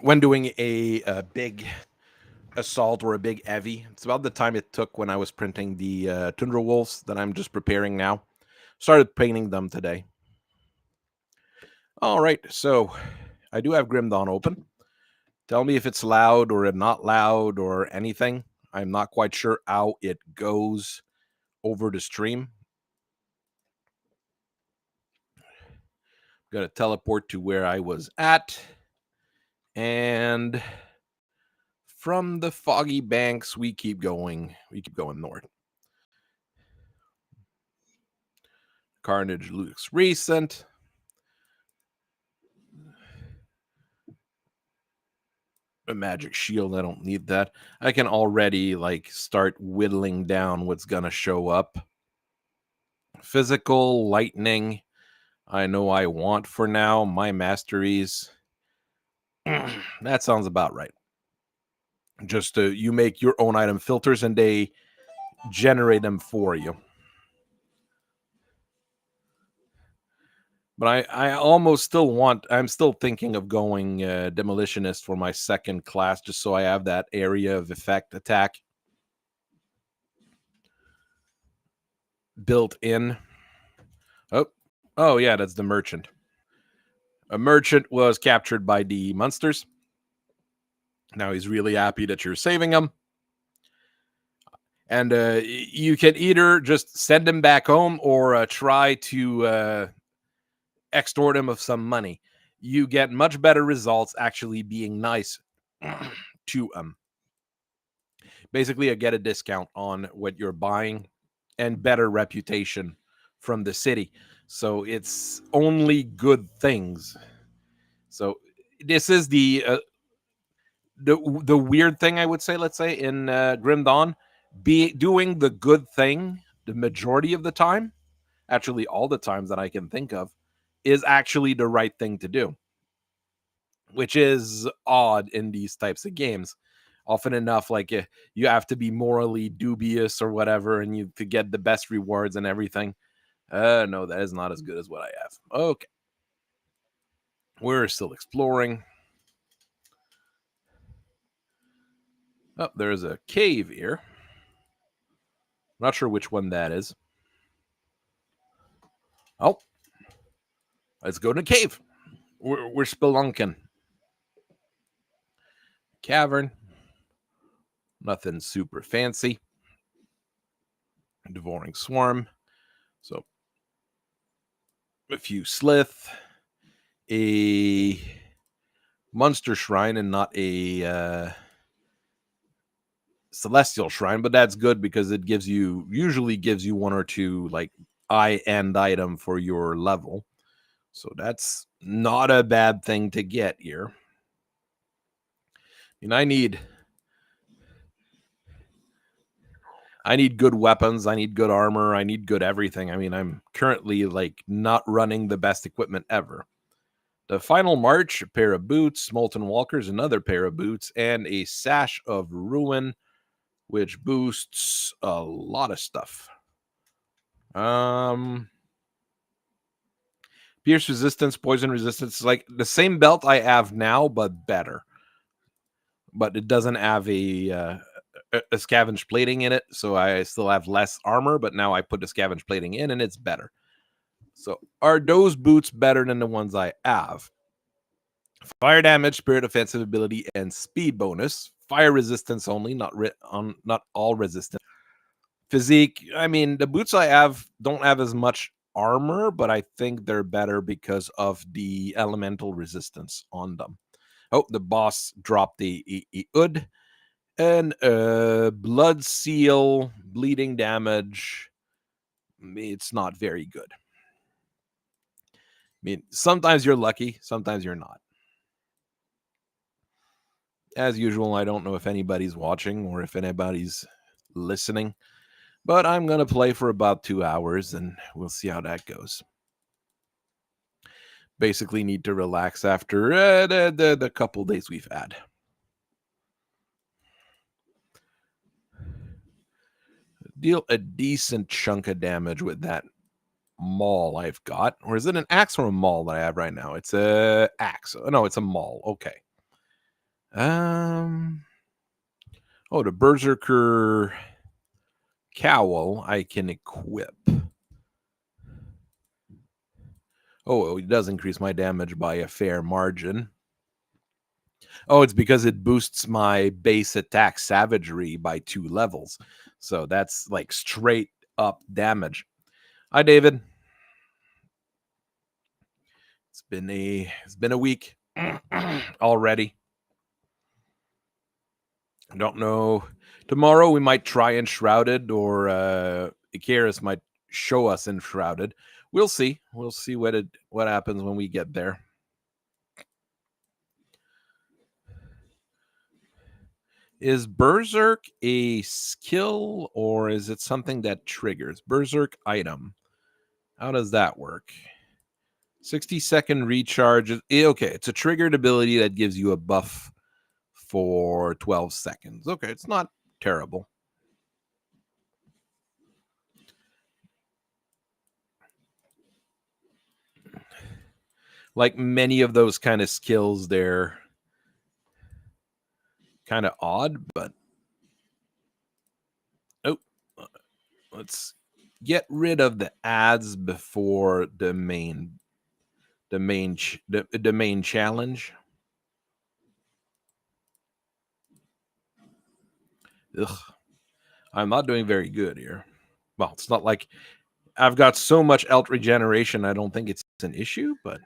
when doing a big assault or a big heavy. It's about the time it took when I was printing the Tundra Wolves that I'm just preparing now. Started painting them today. All right, so I do have Grim Dawn open. Tell me if it's loud or not loud or anything. I'm not quite sure how it goes over the stream. I'm going to teleport to where I was at. And from the foggy banks, we keep going. We keep going north. Carnage looks recent. A magic shield, I don't need that. I can already like start whittling down what's gonna show up. Physical, lightning, I know I want for now. My masteries, that sounds about right. Just you make your own item filters and they generate them for you. But I almost still want, I'm still thinking of going demolitionist for my second class, just so I have that area of effect attack built in. Oh yeah, that's the merchant. A merchant was captured by the monsters. Now he's really happy that you're saving him. And you can either just send him back home or try to extort him of some money. You get much better results actually being nice to him. Basically, you get a discount on what you're buying and better reputation from the city. So it's only good things. So this is the weird thing, I would say, let's say, in Grim Dawn, be doing the good thing the majority of the time, actually all the times that I can think of, is actually the right thing to do, which is odd in these types of games. Often enough, like you have to be morally dubious or whatever, and you to get the best rewards and everything. No, that is not as good as what I have. Okay, we're still exploring. Oh, there's a cave here. Not sure which one that is. Oh, let's go to the cave. We're spelunking. Cavern. Nothing super fancy. Devouring swarm. So a few slith. A monster shrine and not a celestial shrine, but that's good because it usually gives you one or two like end item for your level. So that's not a bad thing to get here. And I need good weapons, I need good armor, I need good everything. I mean, I'm currently like not running the best equipment ever. The final march, a pair of boots, molten walkers, another pair of boots, and a sash of ruin, which boosts a lot of stuff. Pierce resistance, poison resistance, like the same belt I have now, but better. But it doesn't have a scavenge plating in it, so I still have less armor. But now I put the scavenge plating in, and it's better. So are those boots better than the ones I have? Fire damage, spirit offensive ability, and speed bonus. Fire resistance only, not all resistance. Physique, I mean, the boots I have don't have as much armor, but I think they're better because of the elemental resistance on them. Oh, the boss dropped the Ud and blood seal, bleeding damage. It's not very good. I mean, sometimes you're lucky, sometimes you're not. As usual, I don't know if anybody's watching or if anybody's listening, but I'm going to play for about 2 hours and we'll see how that goes. Basically need to relax after the couple days we've had. Deal a decent chunk of damage with that maul I've got. Or is it an axe or a maul that I have right now? It's a axe. Oh, no, it's a maul. Okay. Oh, the Berserker Cowl I can equip. Oh, it does increase my damage by a fair margin. Oh, it's because it boosts my base attack savagery by 2 levels. So that's like straight up damage. Hi, David. It's been a week already. I don't know. Tomorrow we might try Enshrouded, or Icarus might show us Enshrouded. We'll see. We'll see what happens when we get there. Is Berserk a skill, or is it something that triggers? Berserk item. How does that work? 60-second recharge. Okay, it's a triggered ability that gives you a buff for 12 seconds. Okay, it's not terrible. Like many of those kind of skills, they're kind of odd, but let's get rid of the ads before the main challenge. Ugh, I'm not doing very good here. Well, it's not like I've got so much health regeneration. I don't think it's an issue, but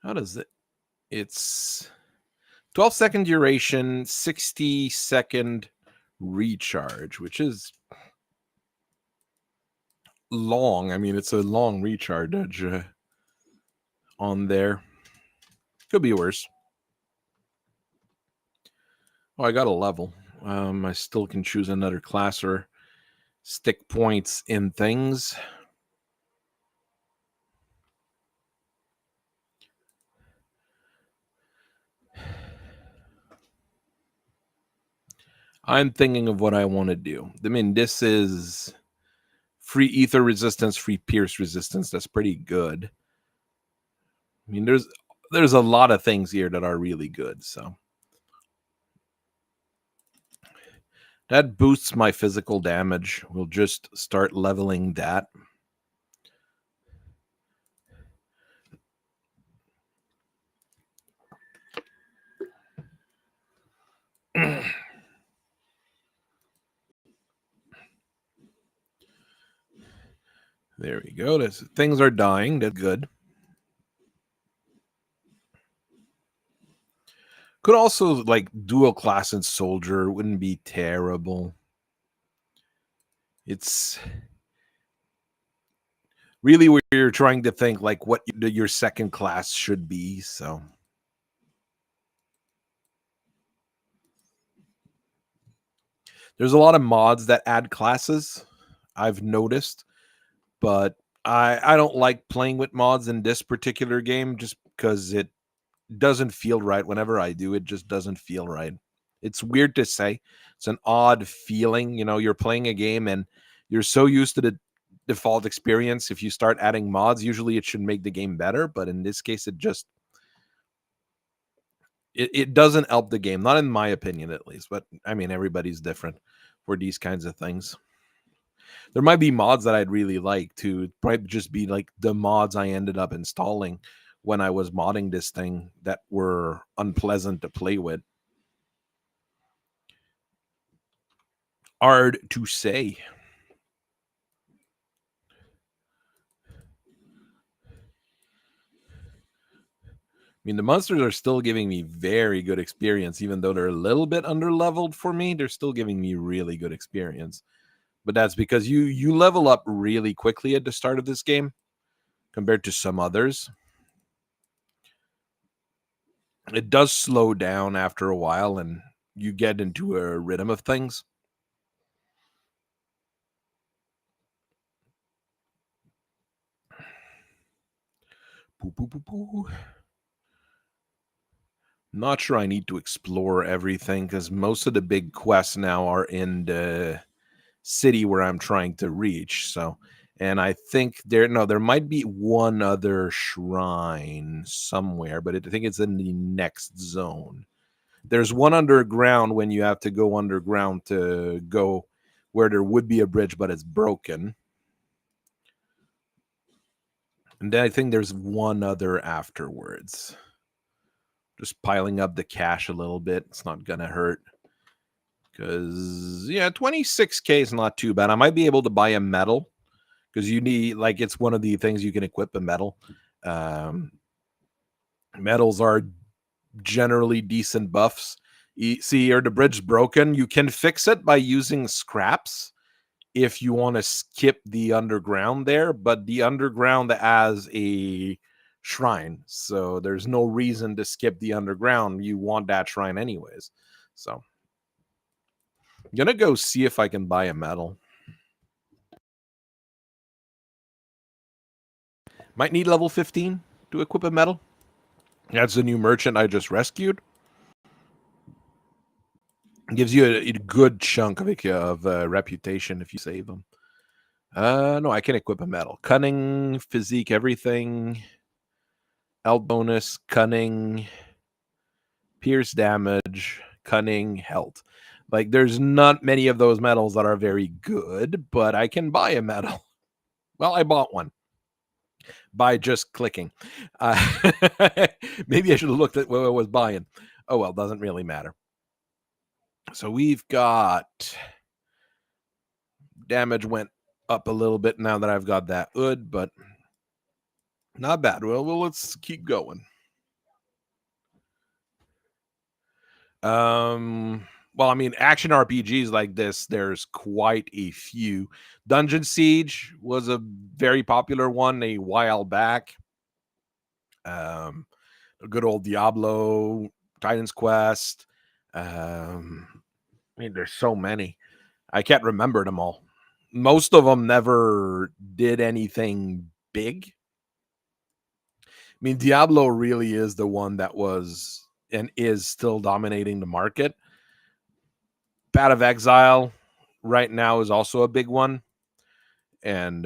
how does it? It's 12-second duration, 60-second recharge, which is long. I mean, it's a long recharge on there. Could be worse. Oh, I got a level. I still can choose another class or stick points in things. I'm thinking of what I want to do. I mean, this is free ether resistance, free pierce resistance. That's pretty good. I mean, there's a lot of things here that are really good. So that boosts my physical damage. We'll just start leveling that. There we go. Things are dying. That's good. Could also like dual class and soldier. Wouldn't be terrible. It's really where you're trying to think like what your second class should be. So there's a lot of mods that add classes, I've noticed, but I don't like playing with mods in this particular game just because it doesn't feel right. Whenever I do, it just doesn't feel right. It's weird to say. It's an odd feeling. You know, you're playing a game and you're so used to the default experience. If you start adding mods, usually it should make the game better. But in this case, it doesn't help the game. Not in my opinion, at least. But I mean, everybody's different for these kinds of things. There might be mods that I'd really like to probably just be like the mods I ended up installing when I was modding this thing that were unpleasant to play with. Hard to say. I mean, the monsters are still giving me very good experience, even though they're a little bit underleveled for me. They're still giving me really good experience. But that's because you level up really quickly at the start of this game compared to some others. It does slow down after a while, and you get into a rhythm of things. Not sure I need to explore everything because most of the big quests now are in the city where I'm trying to reach. So And I think there might be one other shrine somewhere, but I think it's in the next zone. There's one underground when you have to go underground to go where there would be a bridge, but it's broken. And then I think there's one other afterwards. Just piling up the cash a little bit. It's not going to hurt. Because, yeah, 26K is not too bad. I might be able to buy a medal. Because you need, like, it's one of the things you can equip a medal. Medals are generally decent buffs. See, or the bridge is broken. You can fix it by using scraps if you want to skip the underground there, but the underground has a shrine, so there's no reason to skip the underground. You want that shrine anyways. So I'm gonna go see if I can buy a medal. Might need level 15 to equip a medal. That's a new merchant I just rescued. Gives you a good chunk of reputation if you save them. No, I can equip a medal. Cunning, physique, everything. Health bonus, cunning, pierce damage, cunning, health. Like, there's not many of those medals that are very good, but I can buy a medal. Well, I bought one by just clicking. Maybe I should have looked at what I was buying. Oh, well, doesn't really matter. So we've got damage went up a little bit now that I've got that hood, but not bad. Well, let's keep going. Well, I mean, action RPGs like this, there's quite a few. Dungeon Siege was a very popular one a while back. A good old Diablo, Titan's Quest. I mean, there's so many. I can't remember them all. Most of them never did anything big. I mean, Diablo really is the one that was and is still dominating the market. Path of Exile right now is also a big one. And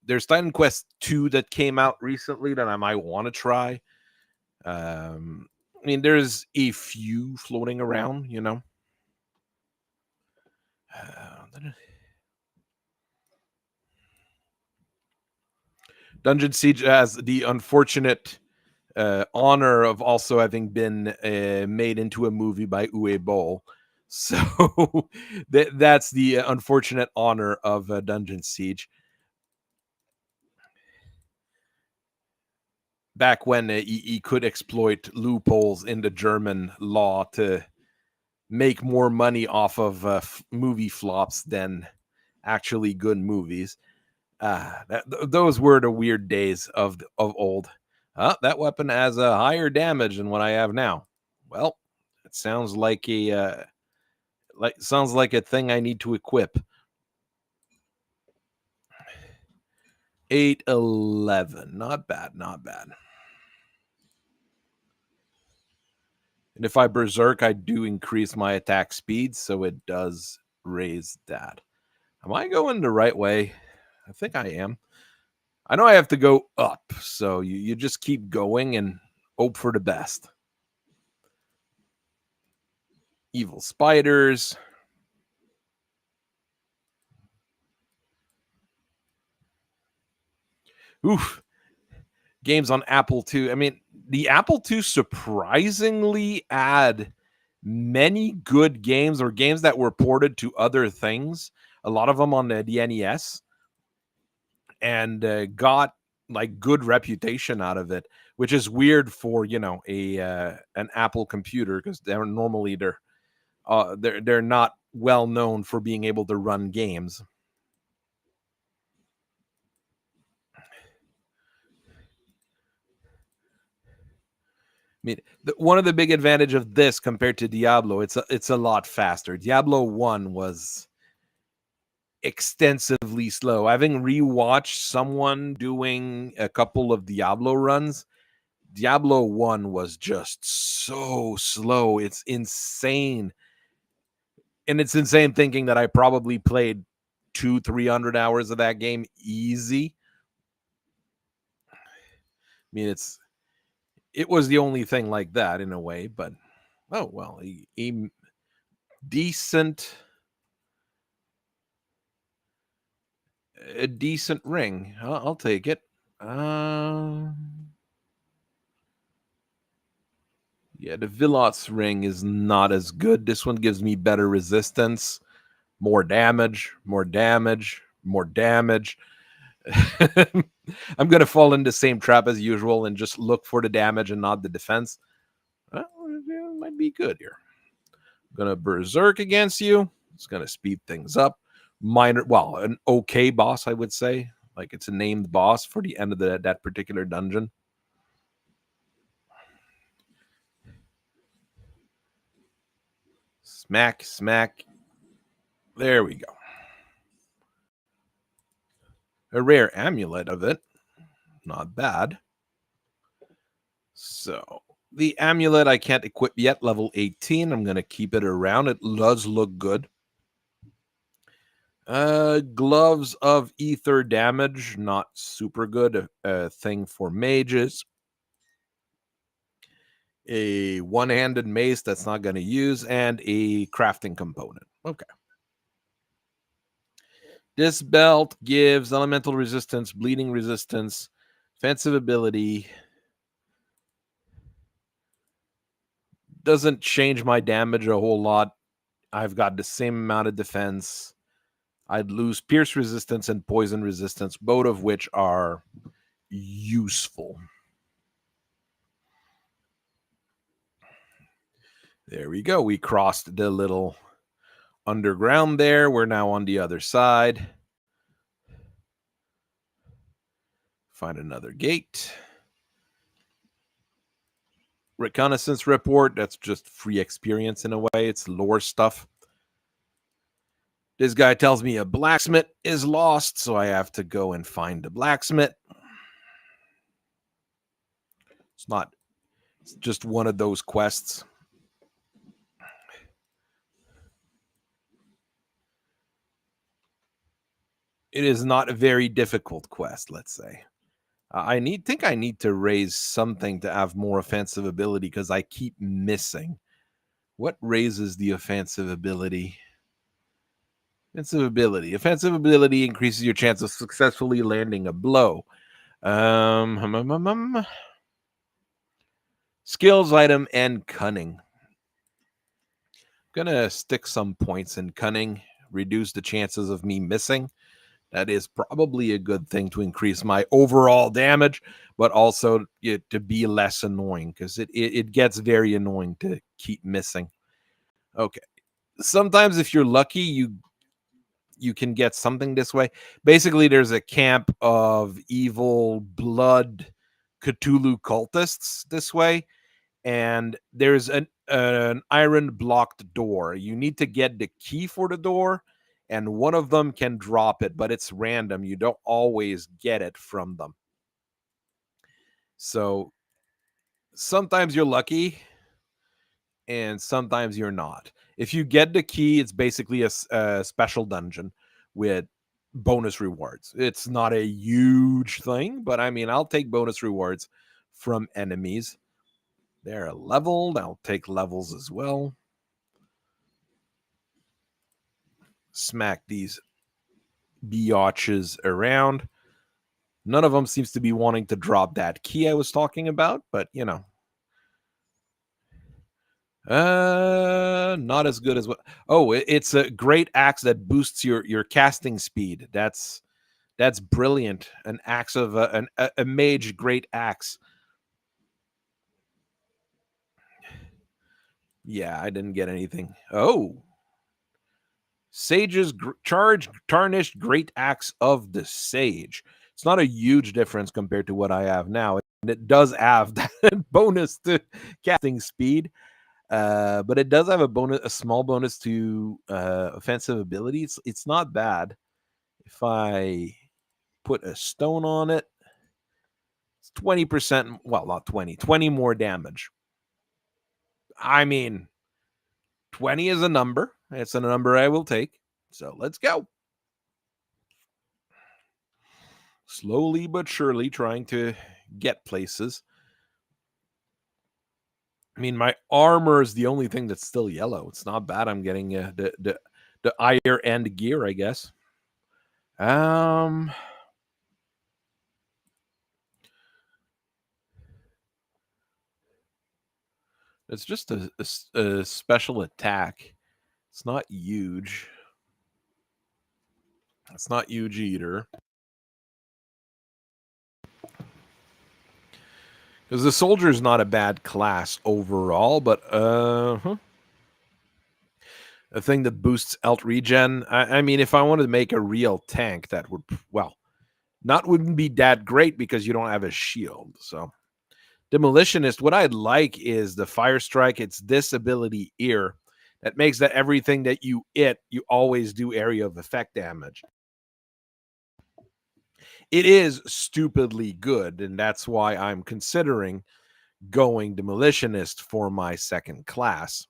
there's Titan Quest 2 that came out recently that I might want to try. I mean, there's a few floating around, you know. Dungeon Siege has the unfortunate honor of also having been made into a movie by Uwe Boll. So that's the unfortunate honor of Dungeon Siege. Back when he could exploit loopholes in the German law to make more money off of movie flops than actually good movies. Those were the weird days of old. That weapon has a higher damage than what I have now. Well, it sounds like a thing I need to equip. 811, not bad, not bad. And if I berserk, I do increase my attack speed, so it does raise that. Am I going the right way? I think I am. I know I have to go up, so you just keep going and hope for the best. Evil spiders. Oof. Games on Apple II. I mean, the Apple II surprisingly had many good games or games that were ported to other things. A lot of them on the NES, and got like good reputation out of it, which is weird for an Apple computer, because they're normally they're not well known for being able to run games. I mean, one of the big advantage of this compared to Diablo, it's a lot faster. Diablo 1 was extensively slow. Having rewatched someone doing a couple of Diablo runs, Diablo 1 was just so slow. It's insane. And it's insane thinking that I probably played 200-300 hours of that game easy. I mean, it was the only thing like that in a way, but oh well, a decent a decent ring. I'll take it. Yeah, the Villots ring is not as good. This one gives me better resistance, more damage, more damage, more damage. I'm going to fall in the same trap as usual and just look for the damage and not the defense. Well, it might be good here. I'm going to berserk against you. It's going to speed things up. An okay boss, I would say. Like it's a named boss for the end of that particular dungeon. Smack, smack. There we go. A rare amulet of it. Not bad. So the amulet I can't equip yet, level 18. I'm going to keep it around. It does look good. Gloves of ether damage, not super good. A thing for mages. A one-handed mace that's not going to use, and a crafting component. Okay. This belt gives elemental resistance, bleeding resistance, offensive ability. Doesn't change my damage a whole lot. I've got the same amount of defense. I'd lose pierce resistance and poison resistance, both of which are useful. There we go. We crossed the little underground there. We're now on the other side. Find another gate. Reconnaissance report. That's just free experience in a way. It's lore stuff. This guy tells me a blacksmith is lost, so I have to go and find the blacksmith. It's just one of those quests. It is not a very difficult quest, let's say. I need to raise something to have more offensive ability because I keep missing. What raises the offensive ability? Offensive ability increases your chance of successfully landing a blow. Skills item and cunning. I'm gonna stick some points in cunning, reduce the chances of me missing. That is probably a good thing to increase my overall damage, but also to be less annoying because it gets very annoying to keep missing. Okay. Sometimes if you're lucky, you can get something this way. Basically, there's a camp of evil blood Cthulhu cultists this way, and there's an iron blocked door. You need to get the key for the door, and one of them can drop it, but it's random. You don't always get it from them. So sometimes you're lucky, and sometimes you're not. If you get the key, it's basically a special dungeon with bonus rewards. It's not a huge thing, but I mean, I'll take bonus rewards from enemies. They're leveled. I'll take levels as well. Smack these biatches around. None of them seems to be wanting to drop that key I was talking about, but you know. Not as good as what. Oh, it's a great axe that boosts your casting speed. That's brilliant. An axe of a mage great axe. Yeah, I didn't get anything. Oh, Sage's tarnished great axe of the sage. It's not a huge difference compared to what I have now, and it does have that bonus to casting speed. But it does have a small bonus to offensive ability. It's not bad. If I put a stone on it, it's 20%. Well, not 20 more damage. I mean, 20 is a number. It's a number I will take. So let's go. Slowly but surely trying to get places. I mean, my armor is the only thing that's still yellow. It's not bad. I'm getting the higher end gear, I guess. Um, it's just a special attack. It's not huge. It's not huge either. Because the soldier is not a bad class overall, but a thing that boosts alt regen. I mean, if I wanted to make a real tank, that would wouldn't be that great because you don't have a shield. So demolitionist, what I'd like is the fire strike. It's this ability here that makes that everything that you hit, you always do area of effect damage. It is stupidly good, and that's why I'm considering going demolitionist for my second class.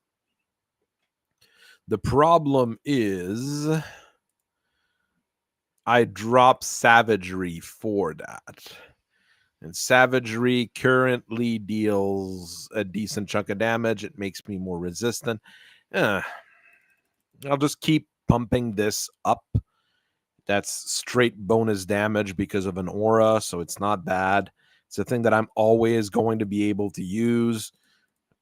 The problem is I drop savagery for that. And savagery currently deals a decent chunk of damage. It makes me more resistant. I'll just keep pumping this up. That's straight bonus damage because of an aura, so it's not bad. It's a thing that I'm always going to be able to use.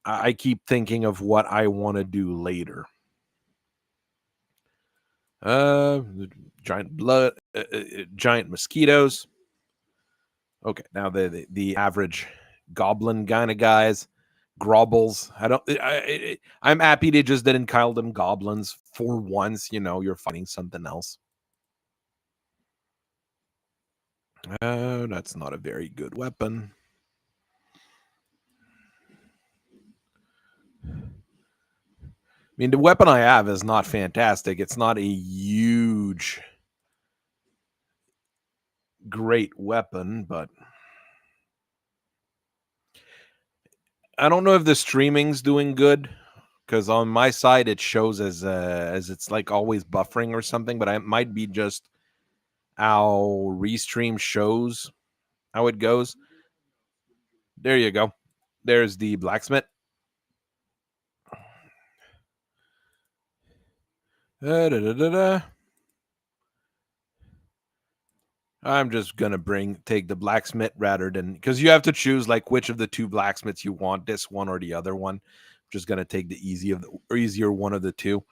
I keep thinking of what I want to do later. Giant blood, giant mosquitoes. Okay, now the average goblin kind of guys, grobbles. I'm happy they just didn't call them goblins for once. You know, you're fighting something else. That's not a very good weapon. I mean, the weapon I have is not fantastic. It's not a huge, great weapon, but I don't know if the streaming's doing good because on my side it shows as it's like always buffering or something, but it might be just how Restream shows how it goes. There you go. There's the blacksmith. I'm just gonna take the blacksmith rather than because you have to choose like which of the two blacksmiths you want, this one or the other one. I'm just gonna take the easier one of the two.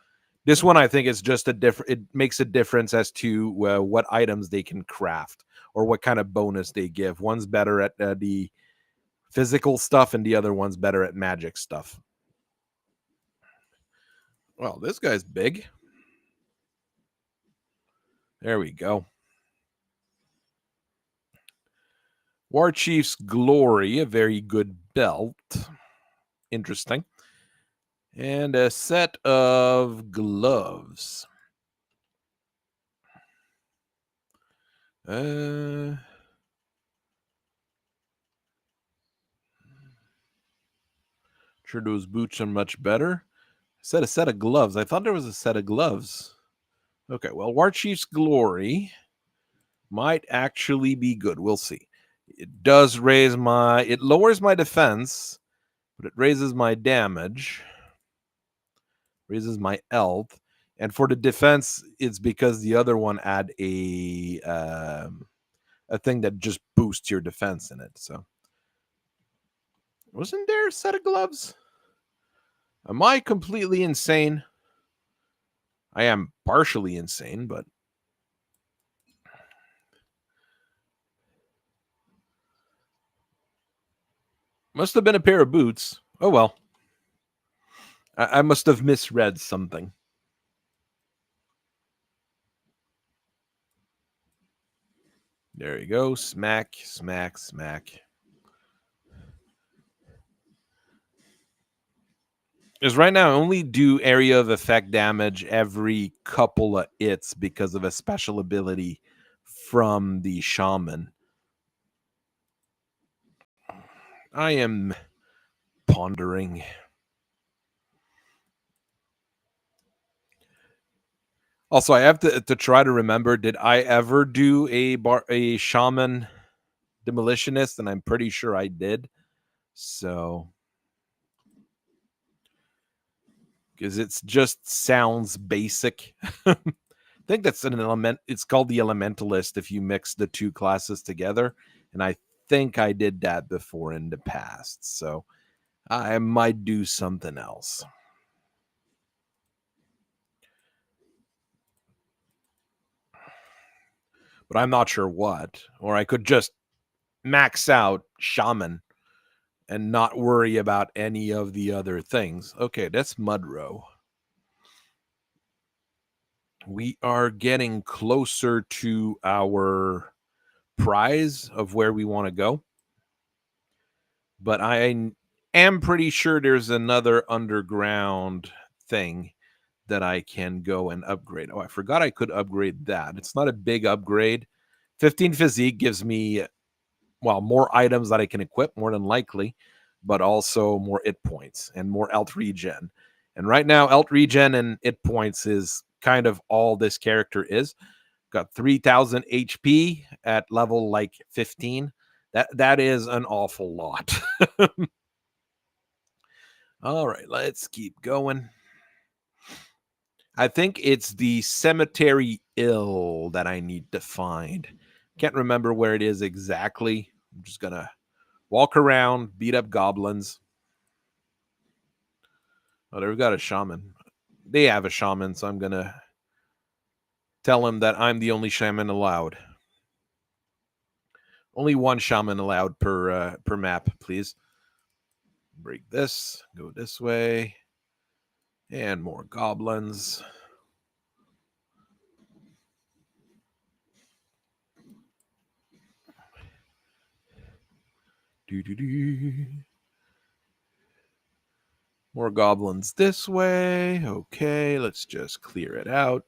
This one I think is just a different. It makes a difference as to what items they can craft or what kind of bonus they give. One's better at the physical stuff, and the other one's better at magic stuff. Well, this guy's big. There we go. War Chief's Glory, a very good belt. Interesting. And a set of gloves. Sure, those boots are much better. Said a set of gloves. I thought there was a set of gloves. Okay, well, War Chief's Glory might actually be good. We'll see. It lowers my defense, but it raises my damage, raises my health. And for the defense, it's because the other one had a thing that just boosts your defense in it. So, wasn't there a set of gloves? Am I completely insane? I am partially insane, but must have been a pair of boots. Oh well. I must have misread something. There you go. Smack, smack, smack. Because right now I only do area of effect damage every couple of hits because of a special ability from the shaman. I am pondering. Also, I have to try to remember, did I ever do a shaman demolitionist? And I'm pretty sure I did. So, because it's just sounds basic. I think that's an element. It's called the elementalist if you mix the two classes together. And I think I did that before in the past. So I might do something else. But I'm not sure what. Or I could just max out shaman and not worry about any of the other things. Okay, that's Mudrow. We are getting closer to our prize of where we want to go. But I am pretty sure there's another underground thing that I can go and upgrade. Oh, I forgot I could upgrade that. It's not a big upgrade. 15 physique gives me, well, more items that I can equip, more than likely, but also more it points and more health regen. And right now, health regen and it points is kind of all this character is. Got 3,000 HP at level like 15. That is an awful lot. All right, let's keep going. I think it's the cemetery ill that I need to find. Can't remember where it is exactly. I'm just gonna walk around, beat up goblins. Oh, they've got a shaman. They have a shaman, so I'm gonna tell him that I'm the only shaman allowed. Only one shaman allowed per map, please. Break this, go this way, and more goblins. Doo-doo-doo. More goblins this way. Okay, let's just clear it out.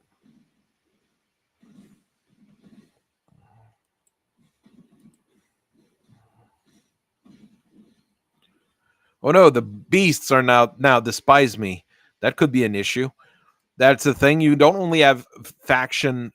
Oh no, the beasts are now despise me. That could be an issue. That's the thing. You don't only have faction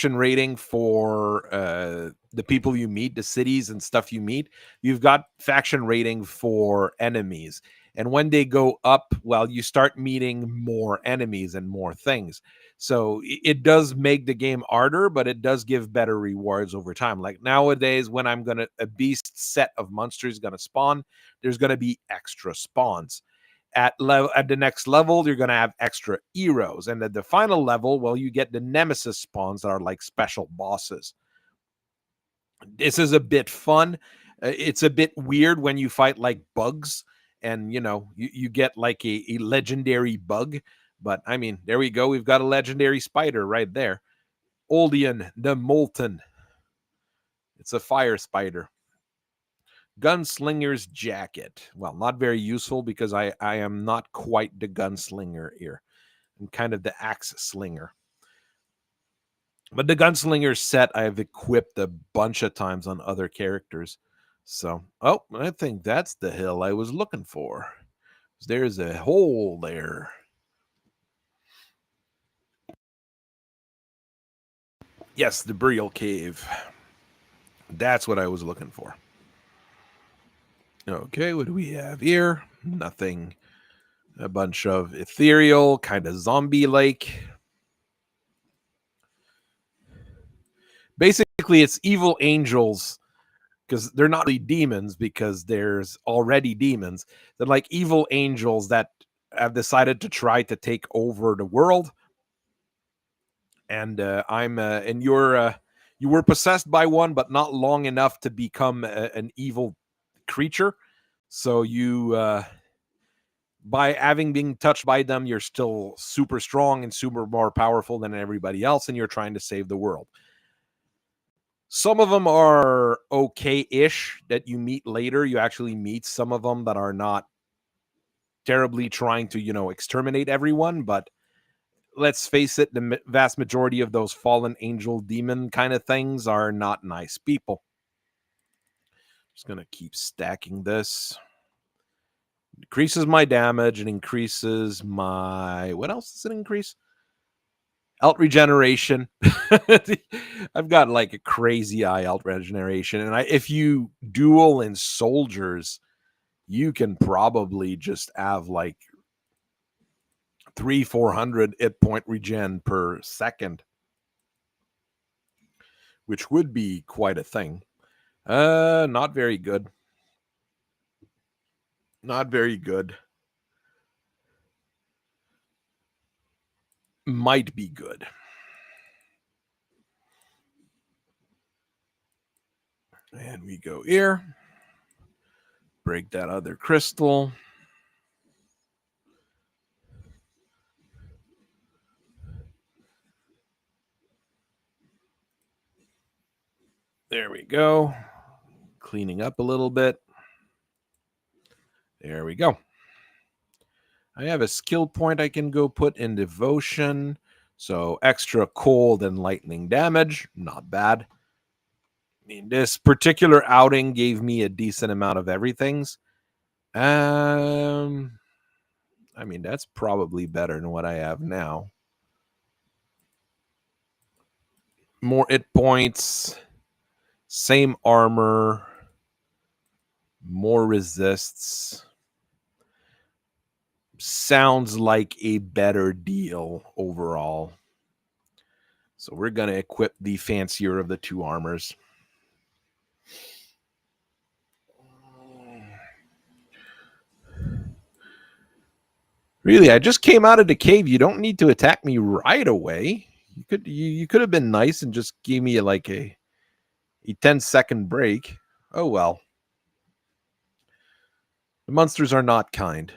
rating for the people you meet, the cities and stuff you meet. You've got faction rating for enemies. And when they go up, well, you start meeting more enemies and more things. So it does make the game harder, but it does give better rewards over time. Like nowadays, when a beast set of monsters gonna spawn, there's gonna be extra spawns at the next level you're going to have extra heroes, and at the final level, well, you get the nemesis spawns that are like special bosses. This is a bit fun. It's a bit weird when you fight like bugs, and you get like a legendary bug. But I mean, there we go, we've got a legendary spider right there. Oldian the Molten. It's a fire spider. Gunslinger's jacket. Well, not very useful because I am not quite the gunslinger here. I'm kind of the axe slinger. But the gunslinger set I've equipped a bunch of times on other characters. So, oh, I think that's the hill I was looking for. There's a hole there. Yes, the burial cave. That's what I was looking for. Okay, what do we have here? Nothing. A bunch of ethereal, kind of zombie-like. Basically, it's evil angels, because they're not really demons because there's already demons. They're like evil angels that have decided to try to take over the world. And you were possessed by one, but not long enough to become an evil creature. So by having been touched by them, you're still super strong and super more powerful than everybody else, and you're trying to save the world. Some of them are okay-ish that you meet later. You actually meet some of them that are not terribly trying to, exterminate everyone. But let's face it, the vast majority of those fallen angel demon kind of things are not nice people. Just going to keep stacking this. Increases my damage and increases my... What else does it increase? Alt regeneration. I've got like a crazy eye alt regeneration. And if you duel in soldiers, you can probably just have like 300-400 hit point regen per second, which would be quite a thing. Not very good. Not very good. Might be good. And we go here. Break that other crystal. There we go. Cleaning up a little bit. There we go. I have a skill point I can go put in devotion. So extra cold and lightning damage. Not bad. I mean, this particular outing gave me a decent amount of everything's. I mean, that's probably better than what I have now. More hit points. Same armor. More resists. Sounds like a better deal overall. So we're going to equip the fancier of the two armors. Really, I just came out of the cave. You don't need to attack me right away. You could have been nice and just gave me like a 10-second break. Oh well. The monsters are not kind.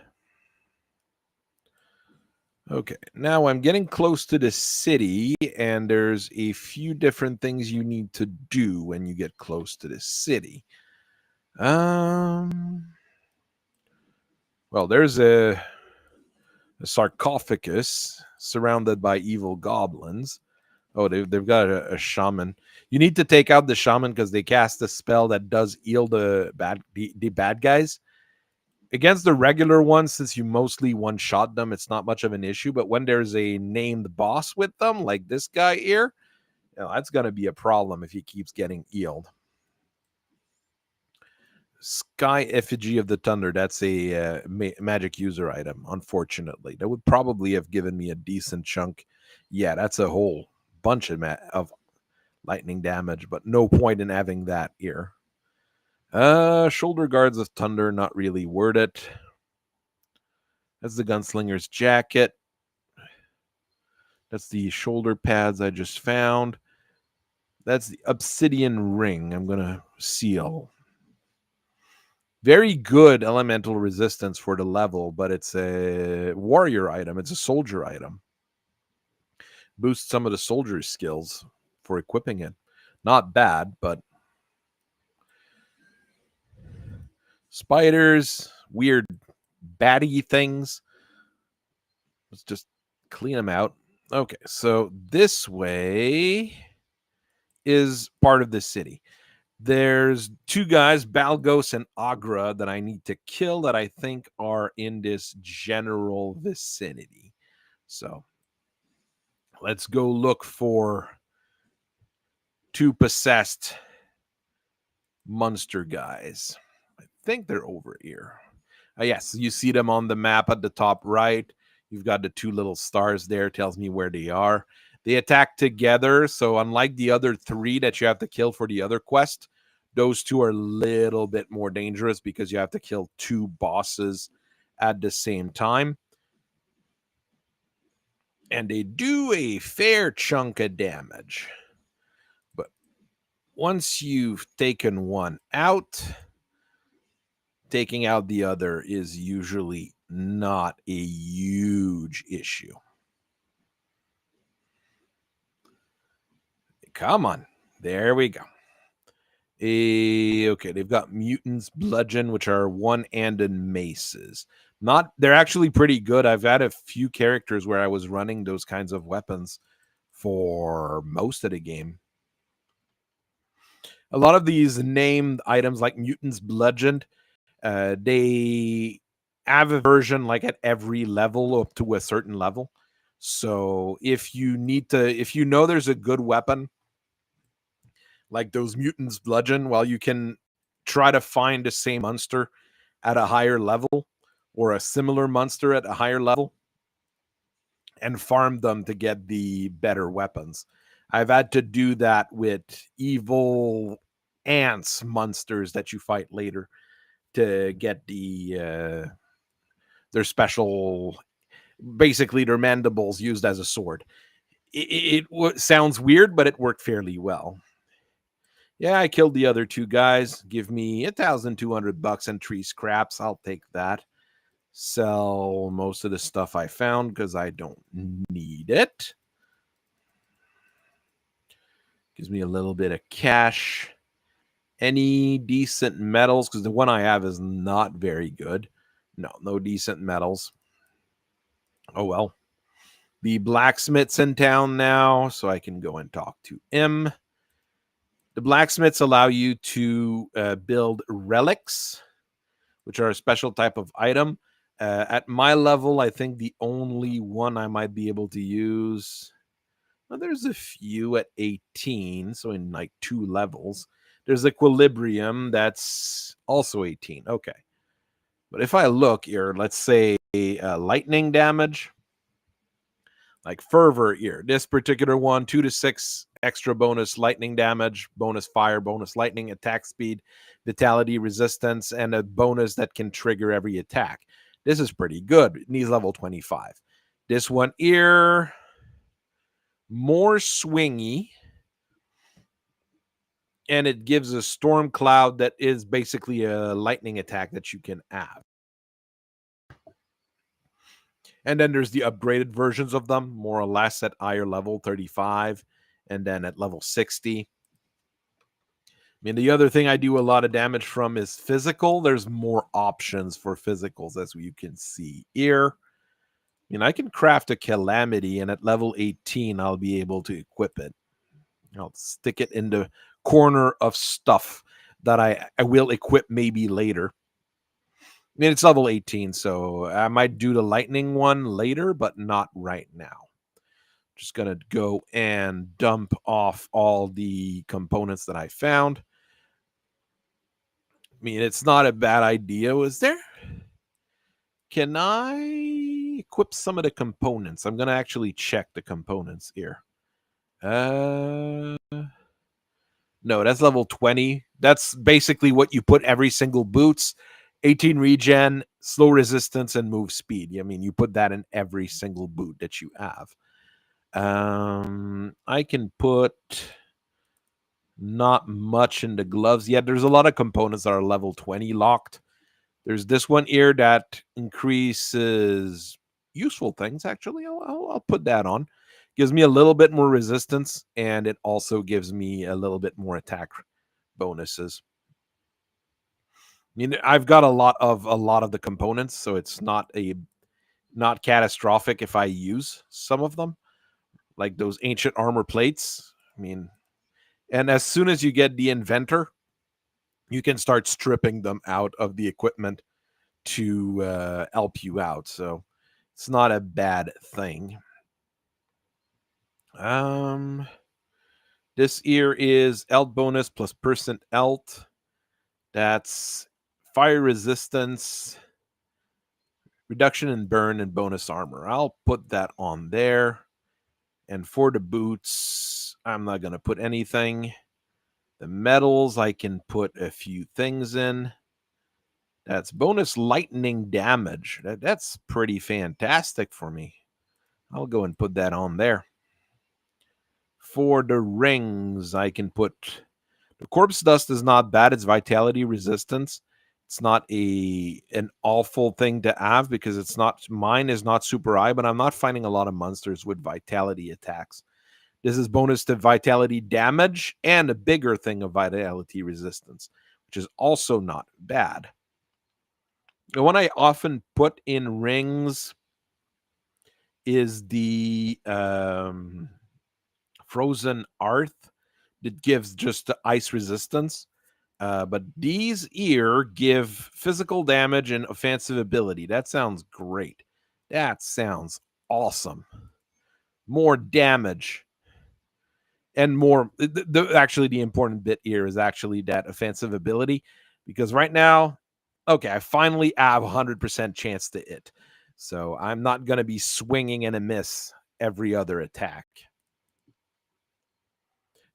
Okay, now I'm getting close to the city, and there's a few different things you need to do when you get close to the city. Well, there's a sarcophagus surrounded by evil goblins. Oh, they've got a shaman. You need to take out the shaman because they cast a spell that does heal the bad guys. Against the regular ones, since you mostly one-shot them, it's not much of an issue. But when there's a named boss with them, like this guy here, that's going to be a problem if he keeps getting healed. Sky Effigy of the Thunder, that's a magic user item, unfortunately. That would probably have given me a decent chunk. Yeah, that's a whole bunch of lightning damage, but no point in having that here. Shoulder guards of thunder, not really worth it. That's the gunslinger's jacket. That's the shoulder pads I just found. That's the obsidian ring I'm going to seal. Very good elemental resistance for the level, but it's a warrior item. It's a soldier item. Boosts some of the soldier's skills for equipping it. Not bad, but spiders, weird batty things. Let's just clean them out. Okay, so this way is part of the city. There's two guys, Balgos and Agra, that I need to kill that I think are in this general vicinity. So let's go look for two possessed monster guys. I think they're over here. Yes, you see them on the map at the top right. You've got the two little stars there, tells me where they are. They attack together, so unlike the other three that you have to kill for the other quest, those two are a little bit more dangerous because you have to kill two bosses at the same time. And they do a fair chunk of damage. But once you've taken one out, taking out the other is usually not a huge issue. Come on. There we go. Okay, they've got mutants, bludgeon, which are one-handed maces. They're actually pretty good. I've had a few characters where I was running those kinds of weapons for most of the game. A lot of these named items like mutants, bludgeoned, they have a version like at every level up to a certain level. So if you know there's a good weapon, like those mutants bludgeon, while you can try to find the same monster at a higher level or a similar monster at a higher level and farm them to get the better weapons. I've had to do that with evil ants monsters that you fight later to get their special, basically their mandibles used as a sword. It sounds weird, but it worked fairly well. Yeah, I killed the other two guys. Give me $1,200 and 3 scraps. I'll take that. Sell most of the stuff I found because I don't need it. Gives me a little bit of cash. Any decent metals? Because the one I have is not very good. No decent metals. Oh well. The blacksmith's in town now, so I can go and talk to him. The blacksmiths allow you to build relics, which are a special type of item. At my level, I think the only one I might be able to use, well, there's a few at 18, so in like 2 levels. There's Equilibrium, that's also 18. Okay. But if I look here, let's say lightning damage, like Fervor here. This particular one, 2 to 6 extra bonus lightning damage, bonus fire, bonus lightning, attack speed, vitality, resistance, and a bonus that can trigger every attack. This is pretty good. It needs level 25. This one here, more swingy, and it gives a storm cloud that is basically a lightning attack that you can have. And then there's the upgraded versions of them, more or less at higher level, 35, and then at level 60. I mean, the other thing I do a lot of damage from is physical. There's more options for physicals, as you can see here. I mean, I can craft a Calamity, and at level 18, I'll be able to equip it. I'll stick it in the corner of stuff that I will equip maybe later. I mean, it's level 18, so I might do the lightning one later, but not right now. Just going to go and dump off all the components that I found. I mean, it's not a bad idea, was there? Can I equip some of the components? I'm going to actually check the components here. No, that's level 20. That's basically what you put every single boots. 18 regen, slow resistance, and move speed. I mean, you put that in every single boot that you have. I can put not much in the gloves yet. There's a lot of components that are level 20 locked. There's this one here that increases useful things, actually. I'll put that on. Gives me a little bit more resistance, and it also gives me a little bit more attack bonuses. I mean, I've got a lot of the components, so it's not catastrophic if I use some of them, like those ancient armor plates. I mean, and as soon as you get the inventor, you can start stripping them out of the equipment to help you out. So it's not a bad thing. This here is health bonus plus percent health. That's fire resistance, reduction in burn, and bonus armor. I'll put that on there. And for the boots, I'm not going to put anything. The metals, I can put a few things in. That's bonus lightning damage. That's pretty fantastic for me. I'll go and put that on there. For the rings, I can put... The corpse dust is not bad. It's vitality resistance. It's not an awful thing to have because it's not... Mine is not super high, but I'm not finding a lot of monsters with vitality attacks. This is bonus to vitality damage and a bigger thing of vitality resistance, which is also not bad. The one I often put in rings is the Frozen Earth that gives just the ice resistance. But these here give physical damage and offensive ability. That sounds great. That sounds awesome. More damage and more. Actually, the important bit here is actually that offensive ability, because right now, okay, I finally have 100% chance to hit. So I'm not going to be swinging and a miss every other attack.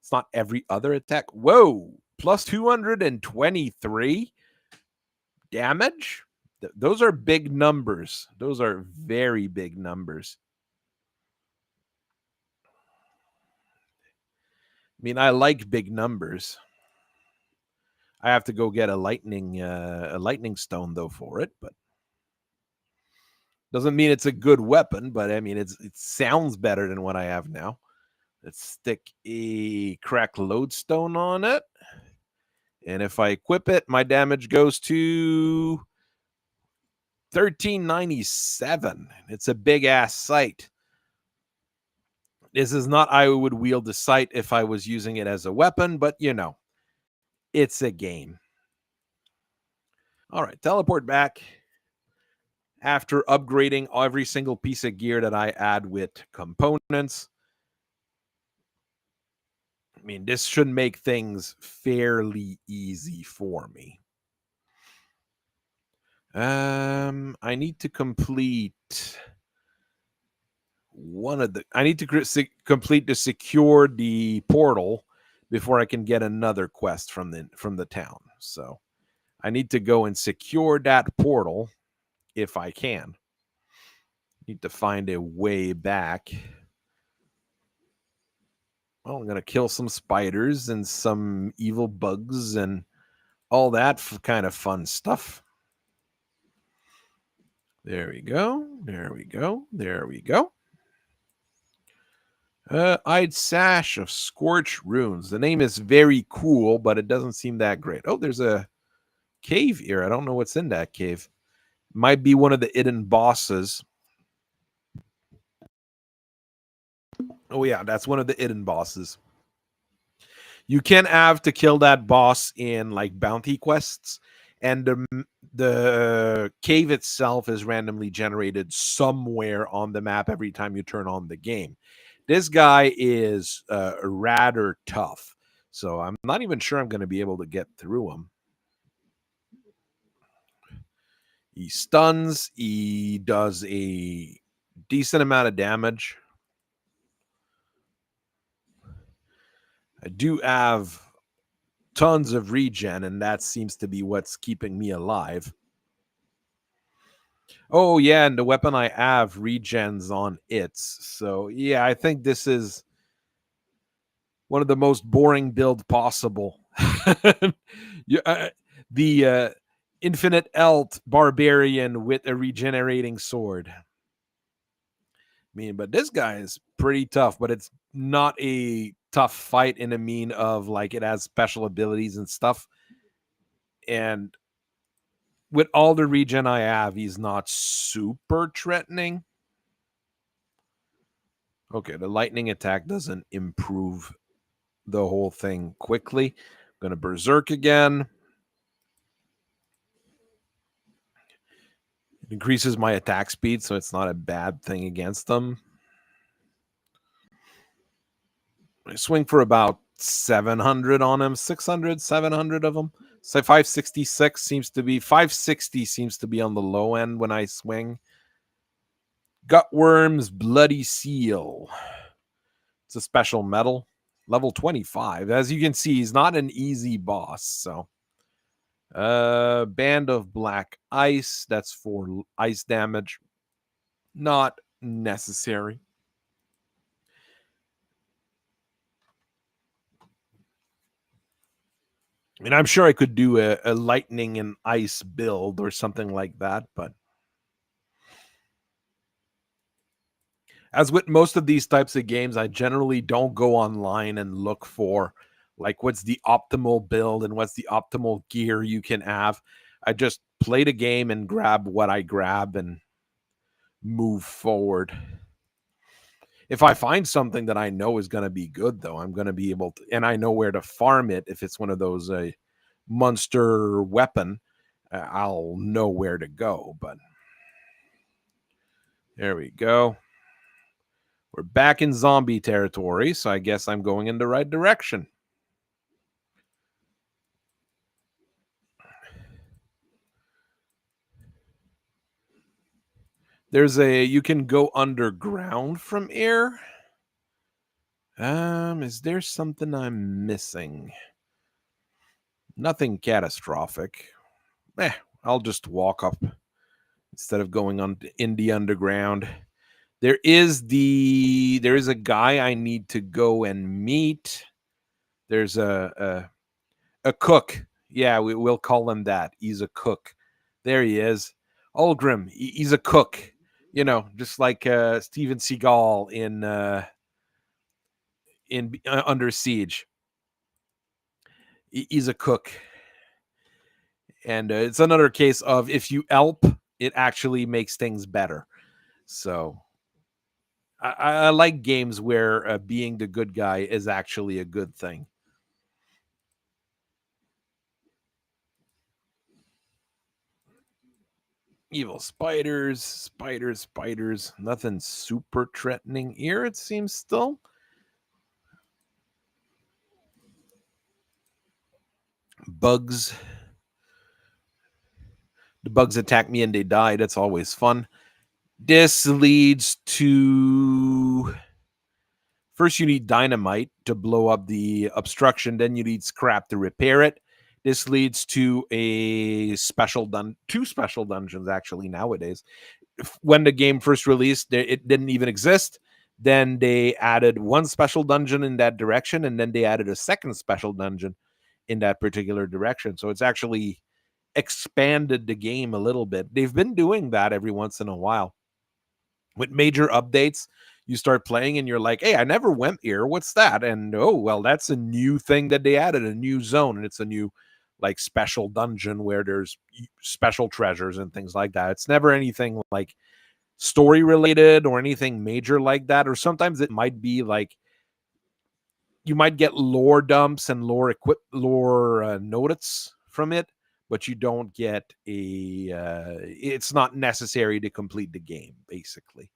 It's not every other attack. Whoa, plus 223 damage. Those are big numbers. Those are very big numbers. I mean, I like big numbers. I have to go get a lightning stone though for it, but doesn't mean it's a good weapon. But I mean, it sounds better than what I have now. Let's stick a crack lodestone on it, and if I equip it, my damage goes to 1397. It's a big ass sight. This is not I would wield the sight if I was using it as a weapon, but you know, it's a game. All right, teleport back. After upgrading every single piece of gear that I add with components, I mean, this should make things fairly easy for me. I need to complete I need to complete to secure the portal before I can get another quest from the town. So I need to go and secure that portal if I can. Need to find a way back. Well, I'm going to kill some spiders and some evil bugs and all that kind of fun stuff. There we go. There we go. There we go. I'd Sash of Scorch Runes. The name is very cool, but it doesn't seem that great. Oh, there's a cave here. I don't know what's in that cave. Might be one of the hidden bosses. Oh, yeah, that's one of the hidden bosses. You can have to kill that boss in like bounty quests, and the cave itself is randomly generated somewhere on the map every time you turn on the game. This guy is rather tough, so I'm not even sure I'm going to be able to get through him. He stuns. He does a decent amount of damage. I do have tons of regen, and that seems to be what's keeping me alive. Oh, yeah, and the weapon I have regens on its. So, yeah, I think this is one of the most boring build possible. The infinite elt barbarian with a regenerating sword. I mean, but this guy is pretty tough, but it's not a tough fight in a mean of like it has special abilities and stuff. And with all the regen I have, he's not super threatening. Okay, the lightning attack doesn't improve the whole thing quickly. I'm going to berserk again. It increases my attack speed, so it's not a bad thing against them. I swing for about 700 on him, 600, 700 of them. So 566 seems to be 560 seems to be on the low end when I swing. Gutworm's Bloody Seal. It's a special metal, level 25. As you can see, he's not an easy boss. So, Band of Black Ice. That's for ice damage. Not necessary. I mean, I'm sure I could do a lightning and ice build or something like that, but as with most of these types of games, I generally don't go online and look for like what's the optimal build and what's the optimal gear you can have. I just play the game and grab what I grab and move forward. If I find something that I know is going to be good, though, I'm going to be able to, and I know where to farm it if it's one of those monster weapon, I'll know where to go. But there we go. We're back in zombie territory, so I guess I'm going in the right direction. You can go underground from here. Is there something I'm missing? Nothing catastrophic. I'll just walk up instead of going on in the underground. There is a guy I need to go and meet. There's a cook. Yeah, we'll call him that. He's a cook. There he is. Ulgrim. He's a cook. Just like Steven Seagal in Under Siege. He's a cook, and it's another case of if you help, it actually makes things better. So I like games where being the good guy is actually a good thing. Evil spiders. Nothing super threatening here, it seems still. Bugs. The bugs attack me and they die. That's always fun. This leads to... First, you need dynamite to blow up the obstruction. Then you need scrap to repair it. This leads to two special dungeons, actually, nowadays. When the game first released, it didn't even exist. Then they added one special dungeon in that direction, and then they added a second special dungeon in that particular direction. So it's actually expanded the game a little bit. They've been doing that every once in a while. With major updates, you start playing and you're like, hey, I never went here. What's that? And oh, well, that's a new thing that they added, a new zone. And it's a new like special dungeon where there's special treasures and things like that. It's never anything like story related or anything major like that. Or sometimes it might be like you might get lore dumps and lore notice from it, but you don't get it's not necessary to complete the game, basically.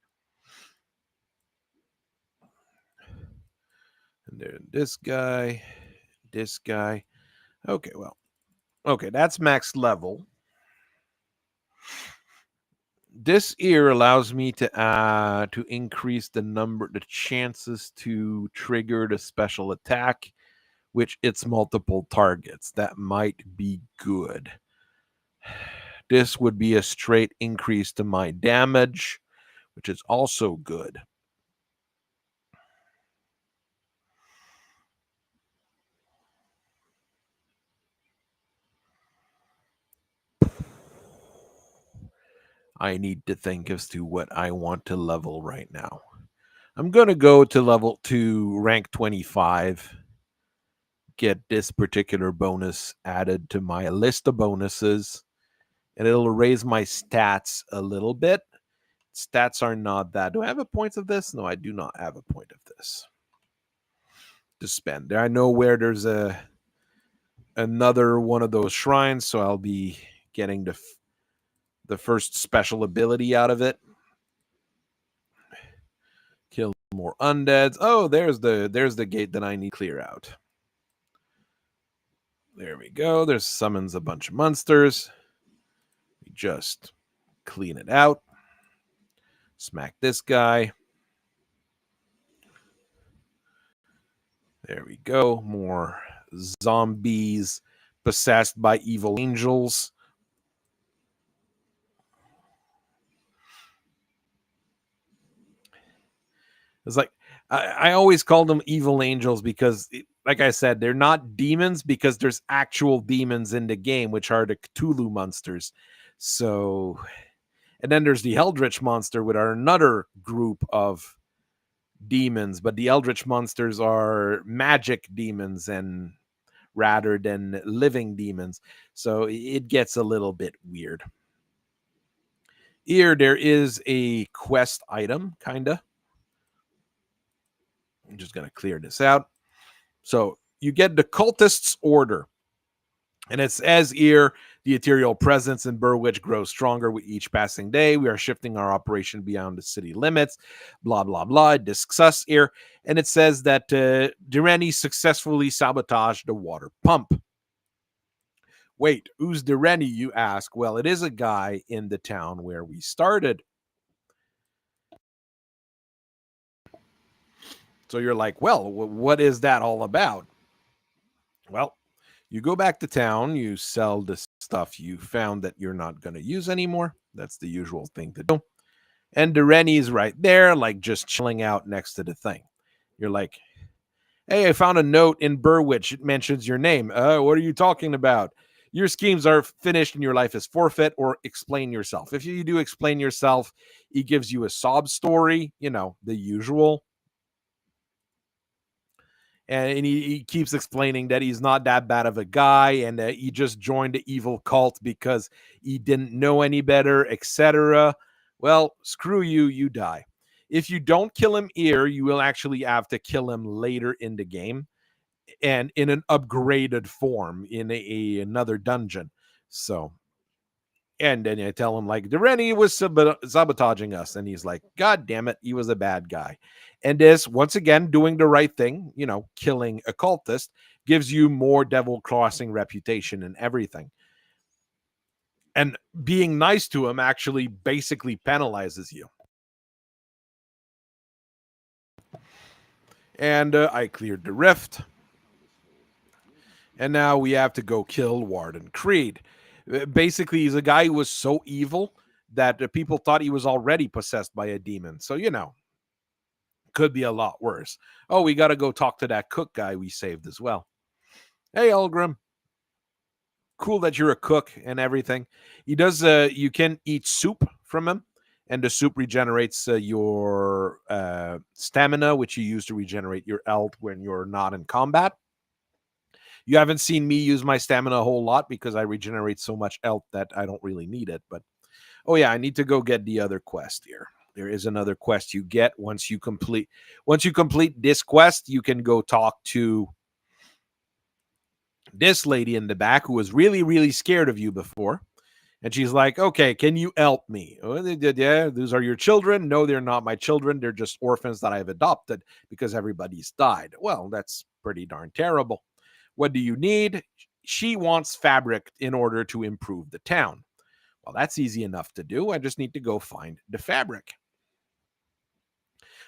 And then this guy. Okay, well. Okay, that's max level. This here allows me to increase the chances to trigger the special attack, which it's multiple targets. That might be good. This would be a straight increase to my damage, which is also good. I need to think as to what I want to level right now. I'm going to go to rank 25. Get this particular bonus added to my list of bonuses, and it'll raise my stats a little bit. Stats are not that. Do I have a point of this? No, I do not have a point of this to spend. There, I know where there's another one of those shrines, so I'll be getting the first special ability out of it. Kill more undeads. Oh, there's the gate that I need to clear out. There we go. There's summons a bunch of monsters. We just clean it out. Smack this guy. There we go. More zombies possessed by evil angels. It's like I always call them evil angels because, like I said, they're not demons because there's actual demons in the game, which are the Cthulhu monsters. So, and then there's the Eldritch monster, with another group of demons, but the Eldritch monsters are magic demons and rather than living demons. So it gets a little bit weird. Here, there is a quest item, kinda. I'm just going to clear this out. So you get the cultist's order. And it says here, the ethereal presence in Burwich grows stronger with each passing day. We are shifting our operation beyond the city limits. Blah, blah, blah. Discuss here. And it says that Direni successfully sabotaged the water pump. Wait, who's Direni, you ask? Well, it is a guy in the town where we started. So you're like, well, what is that all about? Well, you go back to town, you sell the stuff you found that you're not going to use anymore. That's the usual thing to do. And Rennie's right there, like just chilling out next to the thing. You're like, hey, I found a note in Burwich. It mentions your name. What are you talking about? Your schemes are finished and your life is forfeit, or explain yourself. If you do explain yourself, he gives you a sob story, the usual. And he keeps explaining that he's not that bad of a guy and that he just joined the evil cult because he didn't know any better, etc. Well, screw you, you die. If you don't kill him here, you will actually have to kill him later in the game and in an upgraded form in another dungeon. So, and then I tell him, like, Rennie was sabotaging us. And he's like, God damn it, he was a bad guy. And this, once again, doing the right thing, killing a cultist, gives you more Devil Crossing reputation and everything. And being nice to him actually basically penalizes you. And I cleared the rift. And now we have to go kill Warden Creed. Basically, he's a guy who was so evil that people thought he was already possessed by a demon. So, could be a lot worse. Oh, we got to go talk to that cook guy we saved as well. Hey, Ulgrim. Cool that you're a cook and everything. He does, you can eat soup from him, and the soup regenerates your stamina, which you use to regenerate your health when you're not in combat. You haven't seen me use my stamina a whole lot because I regenerate so much health that I don't really need it. But, oh yeah, I need to go get the other quest here. There is another quest you get once you complete this quest. You can go talk to this lady in the back who was really, really scared of you before. And she's like, okay, can you help me? Oh, they did, yeah, those are your children. No, they're not my children. They're just orphans that I've adopted because everybody's died. Well, that's pretty darn terrible. What do you need? She wants fabric in order to improve the town. Well, that's easy enough to do. I just need to go find the fabric.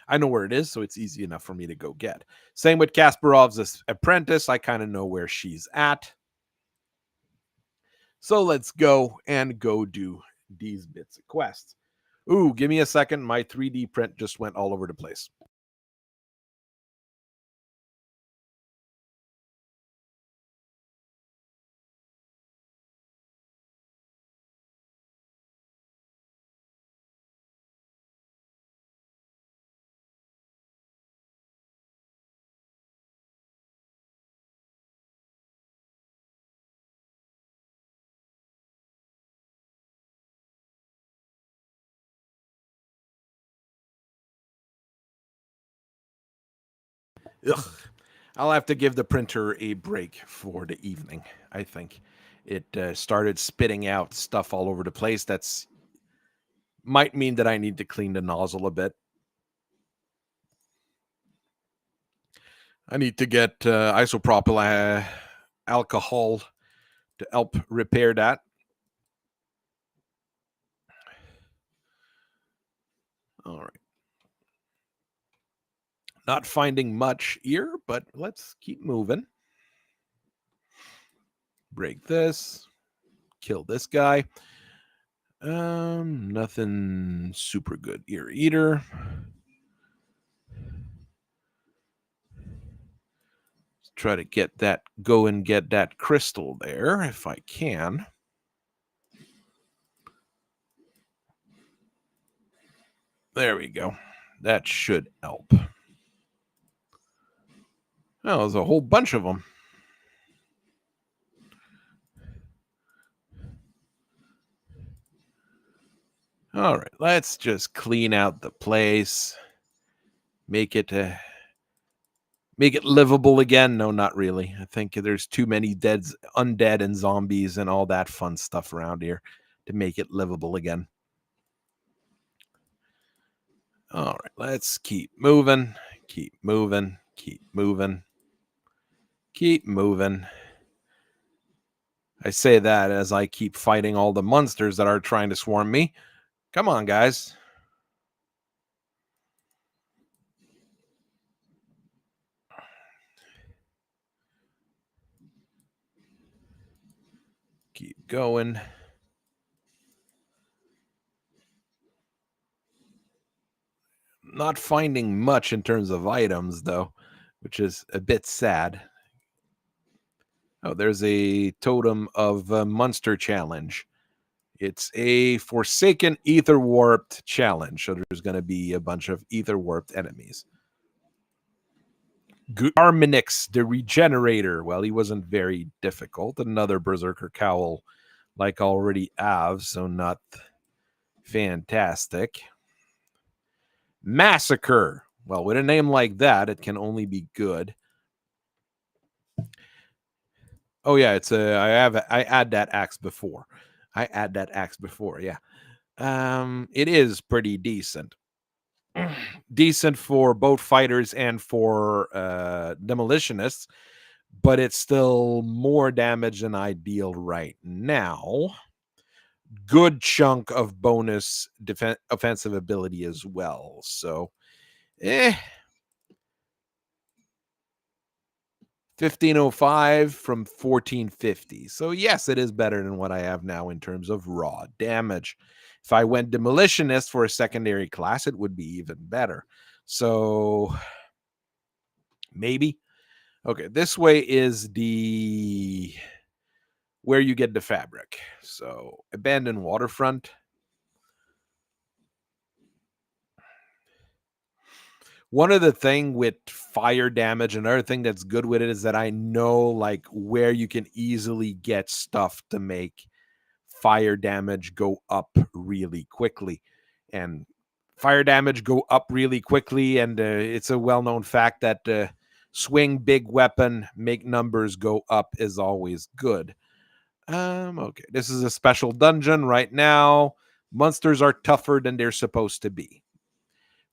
I know where it is, so it's easy enough for me to go get. Same with Kasparov's apprentice. I kind of know where she's at. So let's go do these bits of quests. Ooh, give me a second. My 3D print just went all over the place. Ugh. I'll have to give the printer a break for the evening. I think it started spitting out stuff all over the place. That's might mean that I need to clean the nozzle a bit. I need to get isopropyl alcohol to help repair that. All right. Not finding much here, but let's keep moving. Break this. Kill this guy. Nothing super good here either. Let's try to get that crystal there if I can. There we go. That should help. Oh, there's a whole bunch of them. All right, let's just clean out the place. Make it Make it livable again? No, not really. I think there's too many undead and zombies and all that fun stuff around here to make it livable again. All right, let's keep moving, keep moving, keep moving, keep moving. I say that as I keep fighting all the monsters that are trying to swarm me. Come on, guys. Keep going. Not finding much in terms of items, though, which is a bit sad. Oh, there's a totem of a monster challenge. It's a Forsaken Ether Warped challenge. So there's going to be a bunch of Ether Warped enemies. Arminix, the Regenerator. Well, he wasn't very difficult. Another Berserker Cowl, like already have, so not fantastic. Massacre. Well, with a name like that, it can only be good. Oh yeah, it's a. I add that axe before. Yeah. It is pretty decent. Decent for both fighters and for demolitionists, but it's still more damage than ideal right now. Good chunk of bonus offensive ability as well. So, 1505 from 1450. So, yes, it is better than what I have now in terms of raw damage. If I went demolitionist for a secondary class, it would be even better. So, maybe. Okay, this way is the where you get the fabric. So, abandoned waterfront. One of the thing with fire damage, another thing that's good with it is that I know like where you can easily get stuff to make fire damage go up really quickly. And fire damage go up really quickly, and it's a well-known fact that swing big weapon, make numbers go up is always good. Okay, this is a special dungeon right now. Monsters are tougher than they're supposed to be.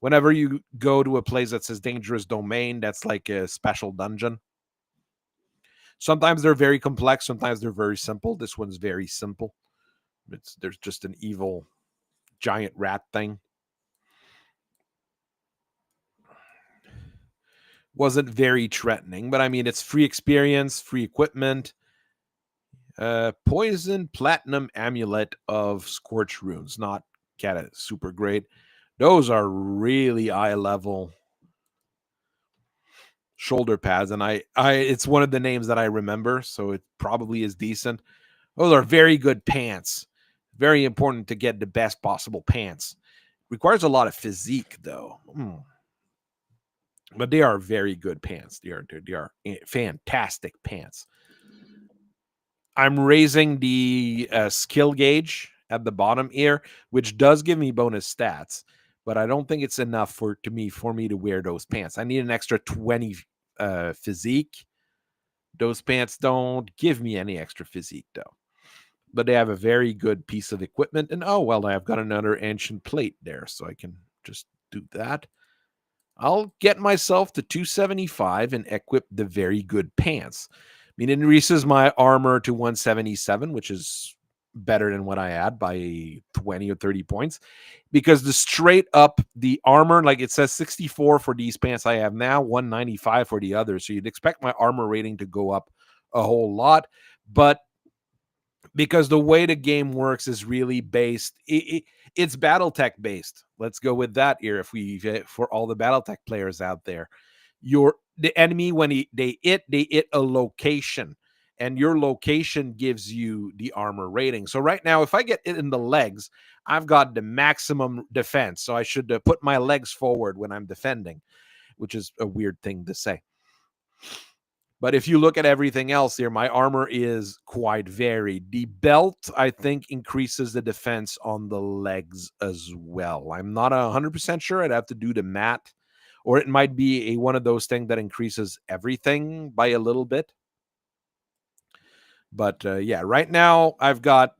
Whenever you go to a place that says dangerous domain, that's like a special dungeon. Sometimes they're very complex, sometimes they're very simple. This one's very simple. There's just an evil giant rat thing. Wasn't very threatening, but I mean, it's free experience, free equipment. Poison platinum amulet of scorch runes, not super great. Those are really eye level shoulder pads, and I it's one of the names that I remember, so it probably is decent. Those are very good pants. Very important to get the best possible pants. Requires a lot of physique though. But they are very good pants. They are fantastic pants. I'm raising the skill gauge at the bottom here, which does give me bonus stats, but I don't think it's enough for me to wear those pants. I need an extra 20 physique. Those pants don't give me any extra physique though. But they have a very good piece of equipment. And oh well, I've got another ancient plate there, so I can just do that. I'll get myself to 275 and equip the very good pants. I mean, it increases my armor to 177, which is better than what I had by 20 or 30 points. Because the armor, like it says 64 for these pants I have now, 195 for the others. So you'd expect my armor rating to go up a whole lot. But because the way the game works is really based, it's BattleTech based. Let's go with that here. For all the BattleTech players out there, the enemy when they hit a location, and your location gives you the armor rating. So right now, if I get it in the legs, I've got the maximum defense. So I should put my legs forward when I'm defending, which is a weird thing to say. But if you look at everything else here, my armor is quite varied. The belt, I think, increases the defense on the legs as well. I'm not 100% sure. I'd have to do the math. or it might be one of those things that increases everything by a little bit. But yeah, right now I've got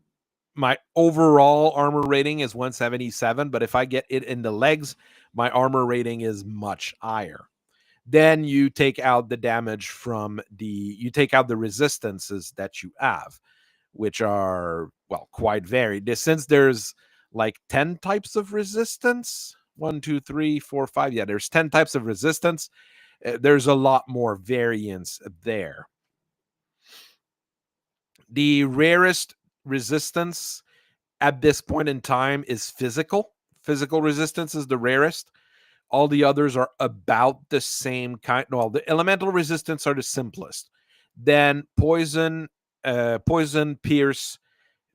my overall armor rating is 177, but if I get it in the legs, my armor rating is much higher. Then you take out the damage from you take out the resistances that you have, which are, well, quite varied. Since there's like 10 types of resistance, 1, 2, 3, 4, 5. Yeah, there's 10 types of resistance. There's a lot more variance there. The rarest resistance at this point in time is physical. Physical resistance is the rarest. All the others are about the same kind. Well, the elemental resistance are the simplest. Then poison, pierce,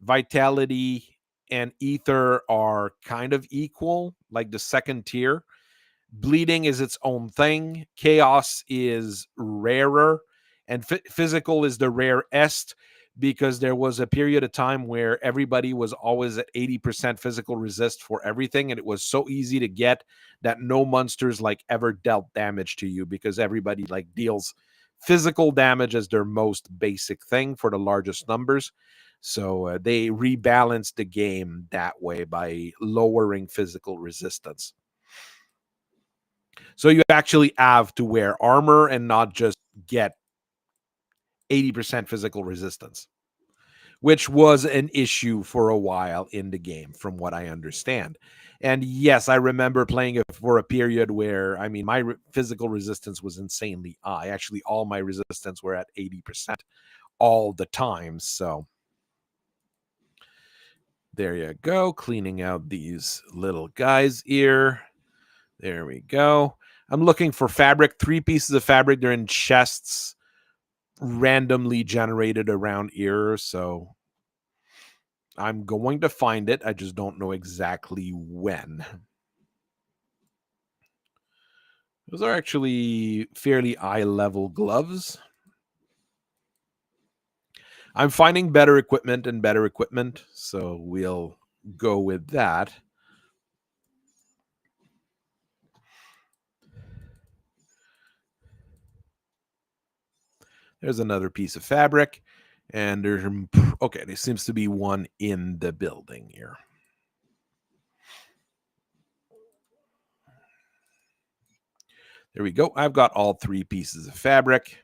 vitality, and ether are kind of equal, like the second tier. Bleeding is its own thing. Chaos is rarer, and physical is the rarest, because there was a period of time where everybody was always at 80% physical resist for everything, and it was so easy to get that no monsters like ever dealt damage to you, because everybody like deals physical damage as their most basic thing for the largest numbers. So they rebalanced the game that way by lowering physical resistance. So you actually have to wear armor and not just get 80% physical resistance, which was an issue for a while in the game, from what I understand. And yes, I remember playing it for a period where, I mean, my physical resistance was insanely high. Actually, all my resistance were at 80% all the time. So there you go. Cleaning out these little guys here. There we go. I'm looking for fabric. 3 pieces of fabric. They're in chests randomly generated around here. So I'm going to find it. I just don't know exactly when. Those are actually fairly high-level gloves. I'm finding better equipment and better equipment, so we'll go with that. There's another piece of fabric, and there's, okay, there seems to be one in the building here. There we go. I've got all 3 pieces of fabric.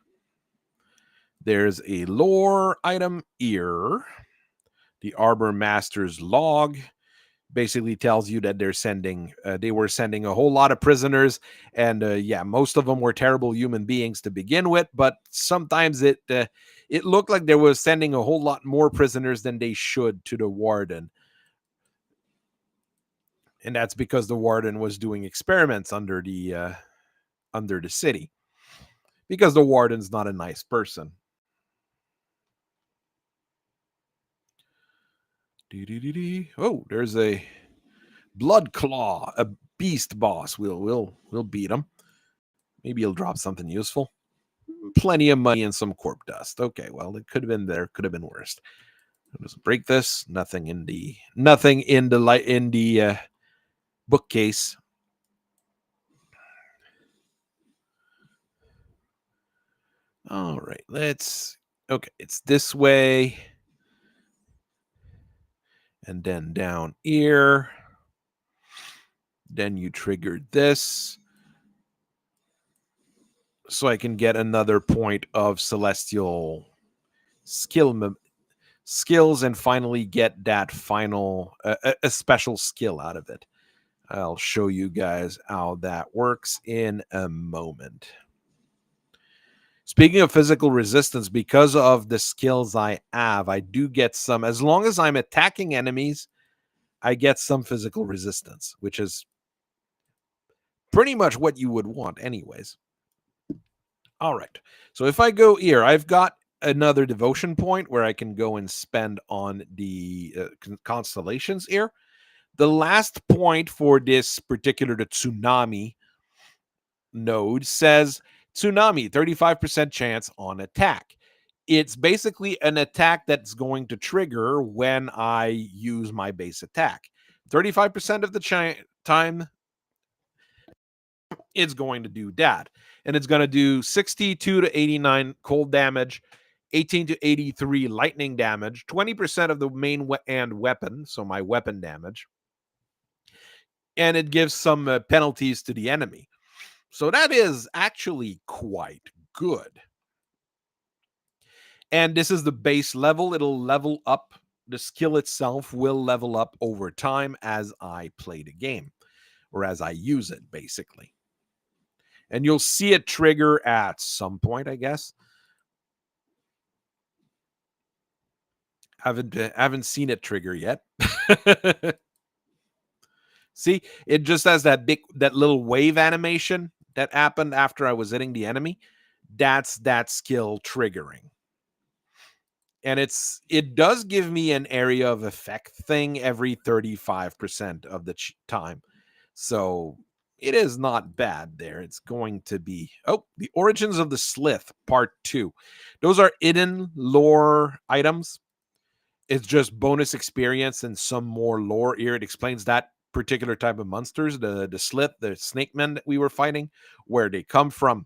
There's a lore item here. The Arbor Master's log basically tells you that they were sending a whole lot of prisoners, and yeah, most of them were terrible human beings to begin with, but sometimes it looked like they were sending a whole lot more prisoners than they should to the warden. And that's because the warden was doing experiments under the city, because the warden's not a nice person. Oh, there's a blood claw, a beast boss. We'll beat him. Maybe he'll drop something useful. Plenty of money and some corp dust. Okay, well, it could have been there, could have been worse. Let's break this. Nothing in the bookcase. All right, okay, it's this way. And then down here. Then you triggered this. So I can get another point of celestial skills and finally get that final, a special skill out of it. I'll show you guys how that works in a moment. Speaking of physical resistance, because of the skills I have, I do get some, as long as I'm attacking enemies, I get some physical resistance, which is pretty much what you would want anyways. All right. So if I go here, I've got another devotion point where I can go and spend on the constellations here. The last point for this particular the tsunami node says tsunami, 35% chance on attack. It's basically an attack that's going to trigger when I use my base attack. 35% of the time it's going to do that. And it's going to do 62 to 89 cold damage, 18 to 83 lightning damage, 20% of the main and weapon, so my weapon damage. And it gives some penalties to the enemy. So that is actually quite good. And this is the base level. It'll level up. The skill itself will level up over time as I play the game, or as I use it, basically. And you'll see it trigger at some point, I guess. Haven't seen it trigger yet. See, it just has that little wave animation that happened after I was hitting the enemy. That's that skill triggering. And it does give me an area of effect thing every 35% of the time. So it is not bad there. It's going to be the Origins of the Slith Part 2. Those are hidden lore items. It's just bonus experience and some more lore here. It explains that particular type of monsters, the Slith, the snake men that we were fighting, where they come from.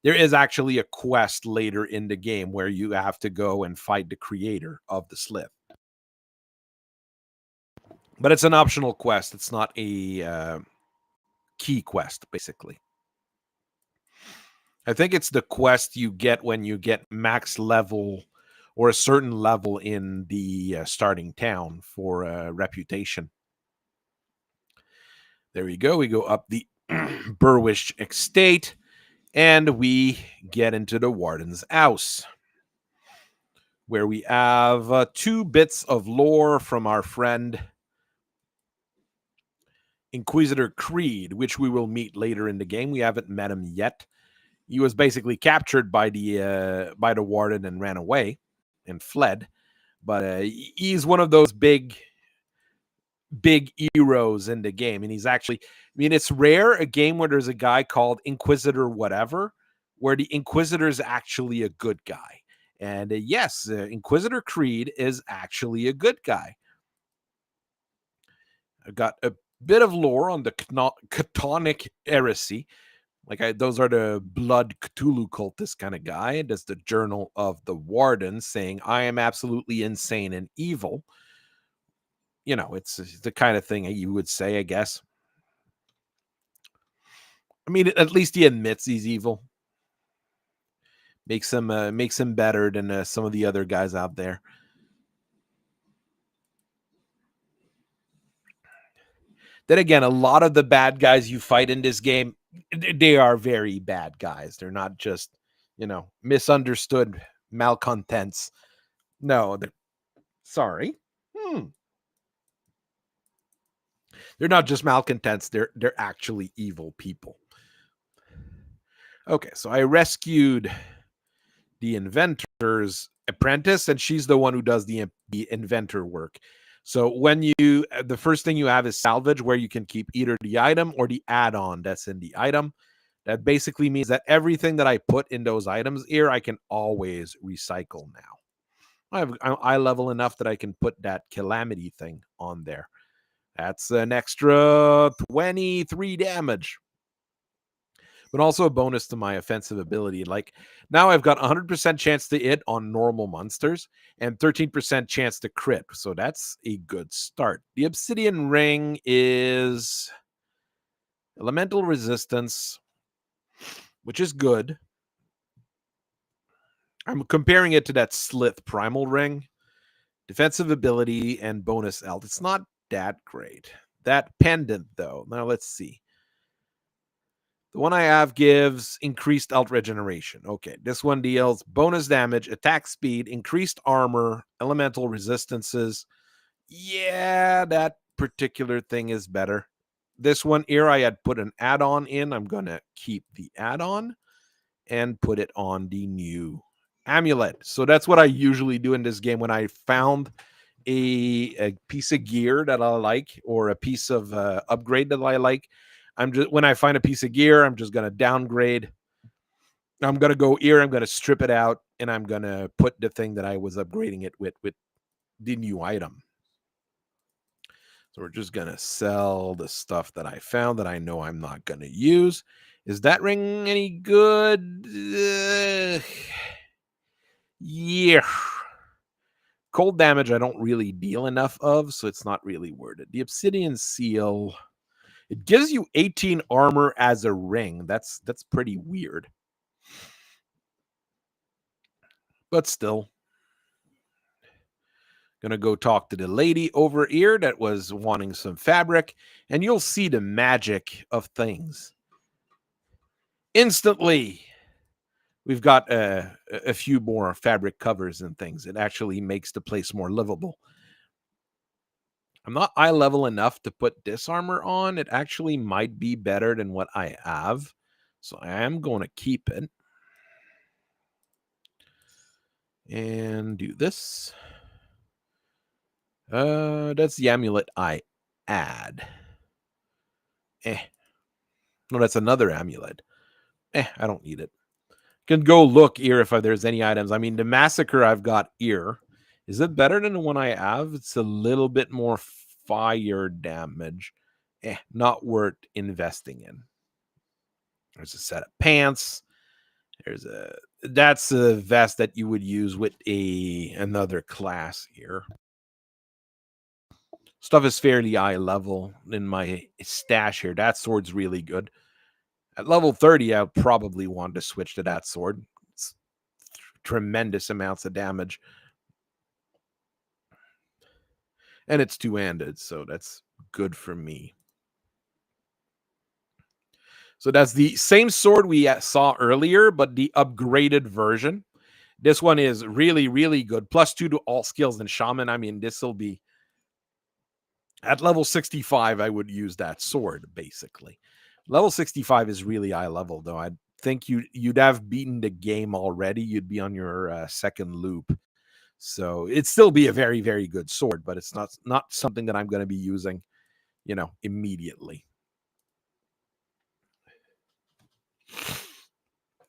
There is actually a quest later in the game where you have to go and fight the creator of the Slith. But it's an optional quest. It's not a key quest, basically. I think it's the quest you get when you get max level or a certain level in the starting town for reputation. There we go. We go up the Burwish estate, and we get into the Warden's house, where we have 2 bits of lore from our friend Inquisitor Creed, which we will meet later in the game. We haven't met him yet. He was basically captured by the Warden and ran away and fled. But he's one of those big heroes in the game. And he's actually, it's rare a game where there's a guy called Inquisitor whatever, where the Inquisitor is actually a good guy. And yes, Inquisitor Creed is actually a good guy. I got a bit of lore on the Chthonic heresy. Those are the blood Cthulhu cultist kind of guy. That's the Journal of the Warden saying, I am absolutely insane and evil. It's the kind of thing you would say, I guess. At least he admits he's evil. Makes him better than some of the other guys out there. Then again, a lot of the bad guys you fight in this game, they are very bad guys. They're not just, misunderstood malcontents. No, sorry. They're not just malcontents. They're actually evil people. Okay, so I rescued the inventor's apprentice, and she's the one who does the inventor work. So the first thing you have is salvage, where you can keep either the item or the add-on that's in the item. That basically means that everything that I put in those items here, I can always recycle now. I level enough that I can put that calamity thing on there. That's an extra 23 damage. But also a bonus to my offensive ability. Now I've got 100% chance to hit on normal monsters and 13% chance to crit. So that's a good start. The obsidian ring is elemental resistance, which is good. I'm comparing it to that Slith primal ring. Defensive ability and bonus health. It's not that great. That pendant, though. Now let's see. The one I have gives increased health regeneration. Okay, this one deals bonus damage, attack speed, increased armor, elemental resistances. Yeah, that particular thing is better. This one here, I had put an add-on in. I'm going to keep the add-on and put it on the new amulet. So that's what I usually do in this game when I found a piece of gear that I like or a piece of upgrade that I like. When I find a piece of gear, I'm just going to downgrade. I'm going to go here. I'm going to strip it out, and I'm going to put the thing that I was upgrading it with the new item. So we're just going to sell the stuff that I found that I know I'm not going to use. Is that ring any good? Yeah. Cold damage I don't really deal enough of, so it's not really worth it. The obsidian seal, it gives you 18 armor as a ring. That's pretty weird. But still, gonna go talk to the lady over here that was wanting some fabric, and you'll see the magic of things. Instantly, we've got a few more fabric covers and things. It actually makes the place more livable. I'm not eye level enough to put this armor on. It actually might be better than what I have. So I am going to keep it. And do this. That's the amulet I add. No, that's another amulet. I don't need it. Can go look here if there's any items. I mean, the massacre I've got here. Is it better than the one I have? It's a little bit more fire damage. Not worth investing in. There's a set of pants. That's a vest that you would use with another class here. Stuff is fairly high level in my stash here. That sword's really good. At level 30, I probably want to switch to that sword. It's tremendous amounts of damage. And it's two-handed, so that's good for me. So that's the same sword we saw earlier, but the upgraded version. This one is really, really good. +2 to all skills and shaman. I mean, this will be at level 65. I would use that sword, basically. Level 65 is really high level, though. I think you'd have beaten the game already. You'd be on your second loop. So it'd still be a very, very good sword, but it's not something that I'm going to be using, immediately.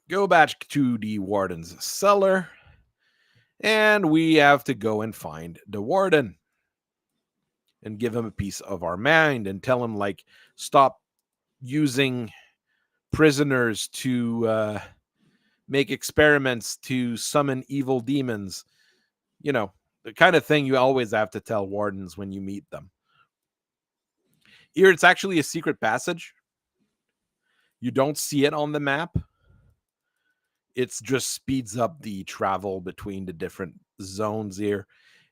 Go back to the warden's cellar, and we have to go and find the warden and give him a piece of our mind and tell him, like, stop using prisoners to make experiments to summon evil demons. The kind of thing you always have to tell wardens when you meet them. Here, it's actually a secret passage. You don't see it on the map. It just speeds up the travel between the different zones here.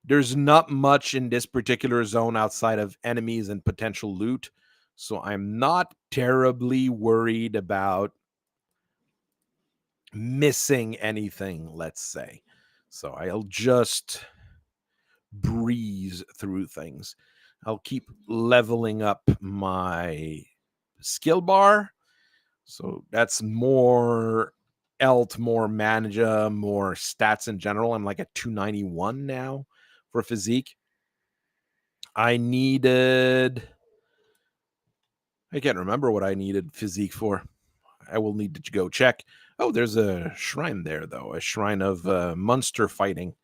There's not much in this particular zone outside of enemies and potential loot. So I'm not terribly worried about missing anything, let's say. So I'll just breeze through things. I'll keep leveling up my skill bar. So that's more health, more mana, more stats in general. I'm like at 291 now for physique. I can't remember what I needed physique for. I will need to go check. Oh, there's a shrine there, though. A shrine of monster fighting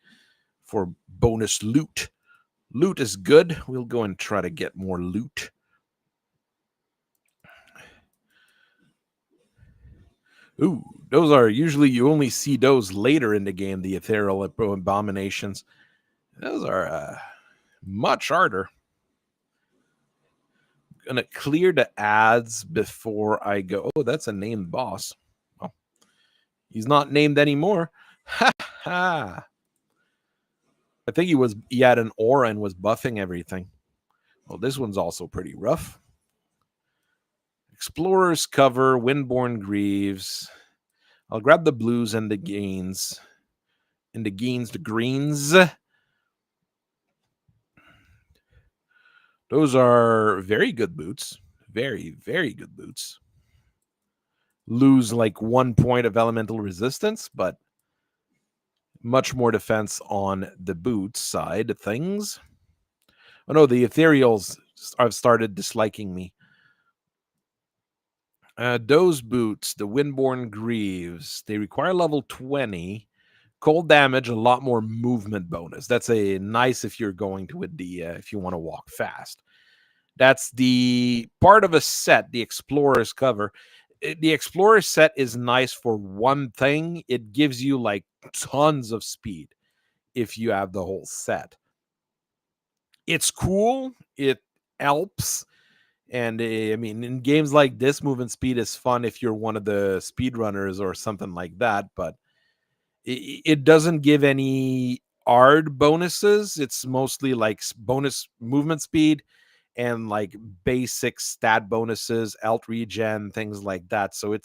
for bonus loot. Loot is good. We'll go and try to get more loot. Ooh, those are usually, you only see those later in the game, the ethereal abominations. Those are much harder. Gonna clear the ads before I go. Oh, that's a named boss. Oh, he's not named anymore. Ha ha. I think he had an aura and was buffing everything. Well, this one's also pretty rough. Explorer's cover, Windborn Greaves. I'll grab the blues and the gains. And the greens. Those are very good boots. Very, very good boots. Lose like 1 point of elemental resistance, but much more defense on the boots side of things. Oh no, the ethereals have started disliking me. Those boots, the Windborn Greaves, they require level 20. Cold damage, a lot more movement bonus. That's a nice if you're going to if you want to walk fast. That's the part of a set, the Explorer's cover. The Explorer set is nice for one thing. It gives you like tons of speed if you have the whole set. It's cool. It helps. And I mean, in games like this, movement speed is fun if you're one of the speedrunners or something like that. But it doesn't give any ARD bonuses. It's mostly like bonus movement speed and like basic stat bonuses, alt regen, things like that. So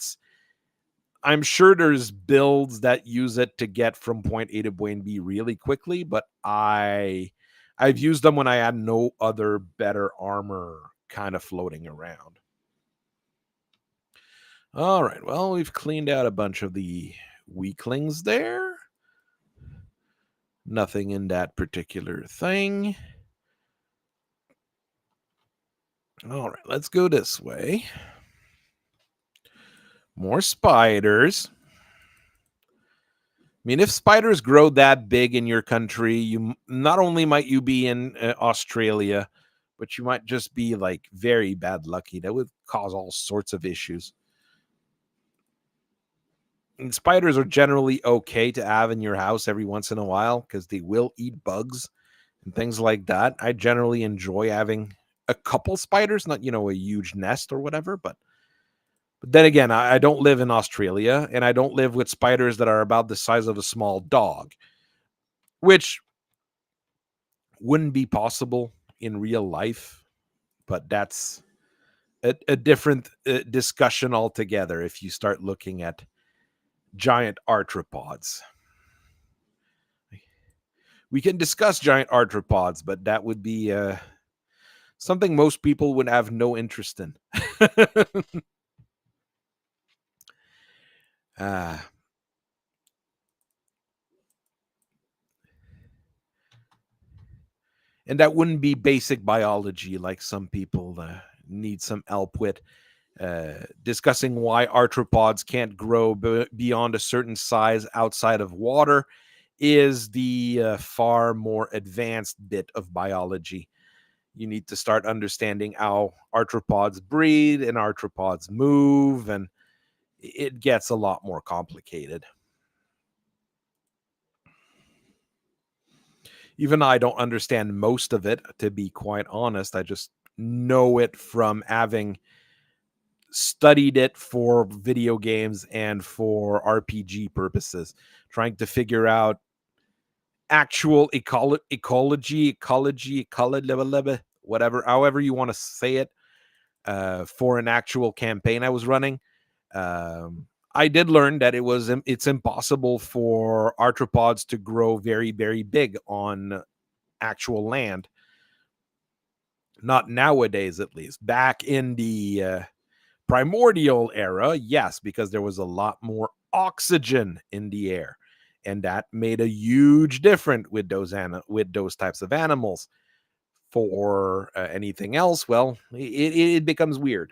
I'm sure there's builds that use it to get from point A to point B really quickly, but I've used them when I had no other better armor kind of floating around. All right, well, we've cleaned out a bunch of the weaklings there. Nothing in that particular thing. All right, let's go this way. More spiders. I mean, if spiders grow that big in your country, you not only might you be in Australia, but you might just be like very bad lucky. That would cause all sorts of issues. And spiders are generally okay to have in your house every once in a while because they will eat bugs and things like that. I generally enjoy having a couple spiders, not a huge nest or whatever, but then again, I don't live in Australia and I don't live with spiders that are about the size of a small dog, which wouldn't be possible in real life, but that's a different discussion altogether if you start looking at giant arthropods. We can discuss giant arthropods, but that would be something most people would have no interest in. uh, and that wouldn't be basic biology like some people need some help with. Discussing why arthropods can't grow beyond a certain size outside of water is the far more advanced bit of biology. You need to start understanding how arthropods breathe and arthropods move, and it gets a lot more complicated. Even I don't understand most of it, to be quite honest. I just know it from having studied it for video games and for RPG purposes, trying to figure out actual ecology, whatever, however you want to say it, for an actual campaign I was running. I did learn that it's impossible for arthropods to grow very, very big on actual land. Not nowadays, at least. Back in the primordial era, yes, because there was a lot more oxygen in the air, and that made a huge difference with those types of animals. For anything else, well, it becomes weird.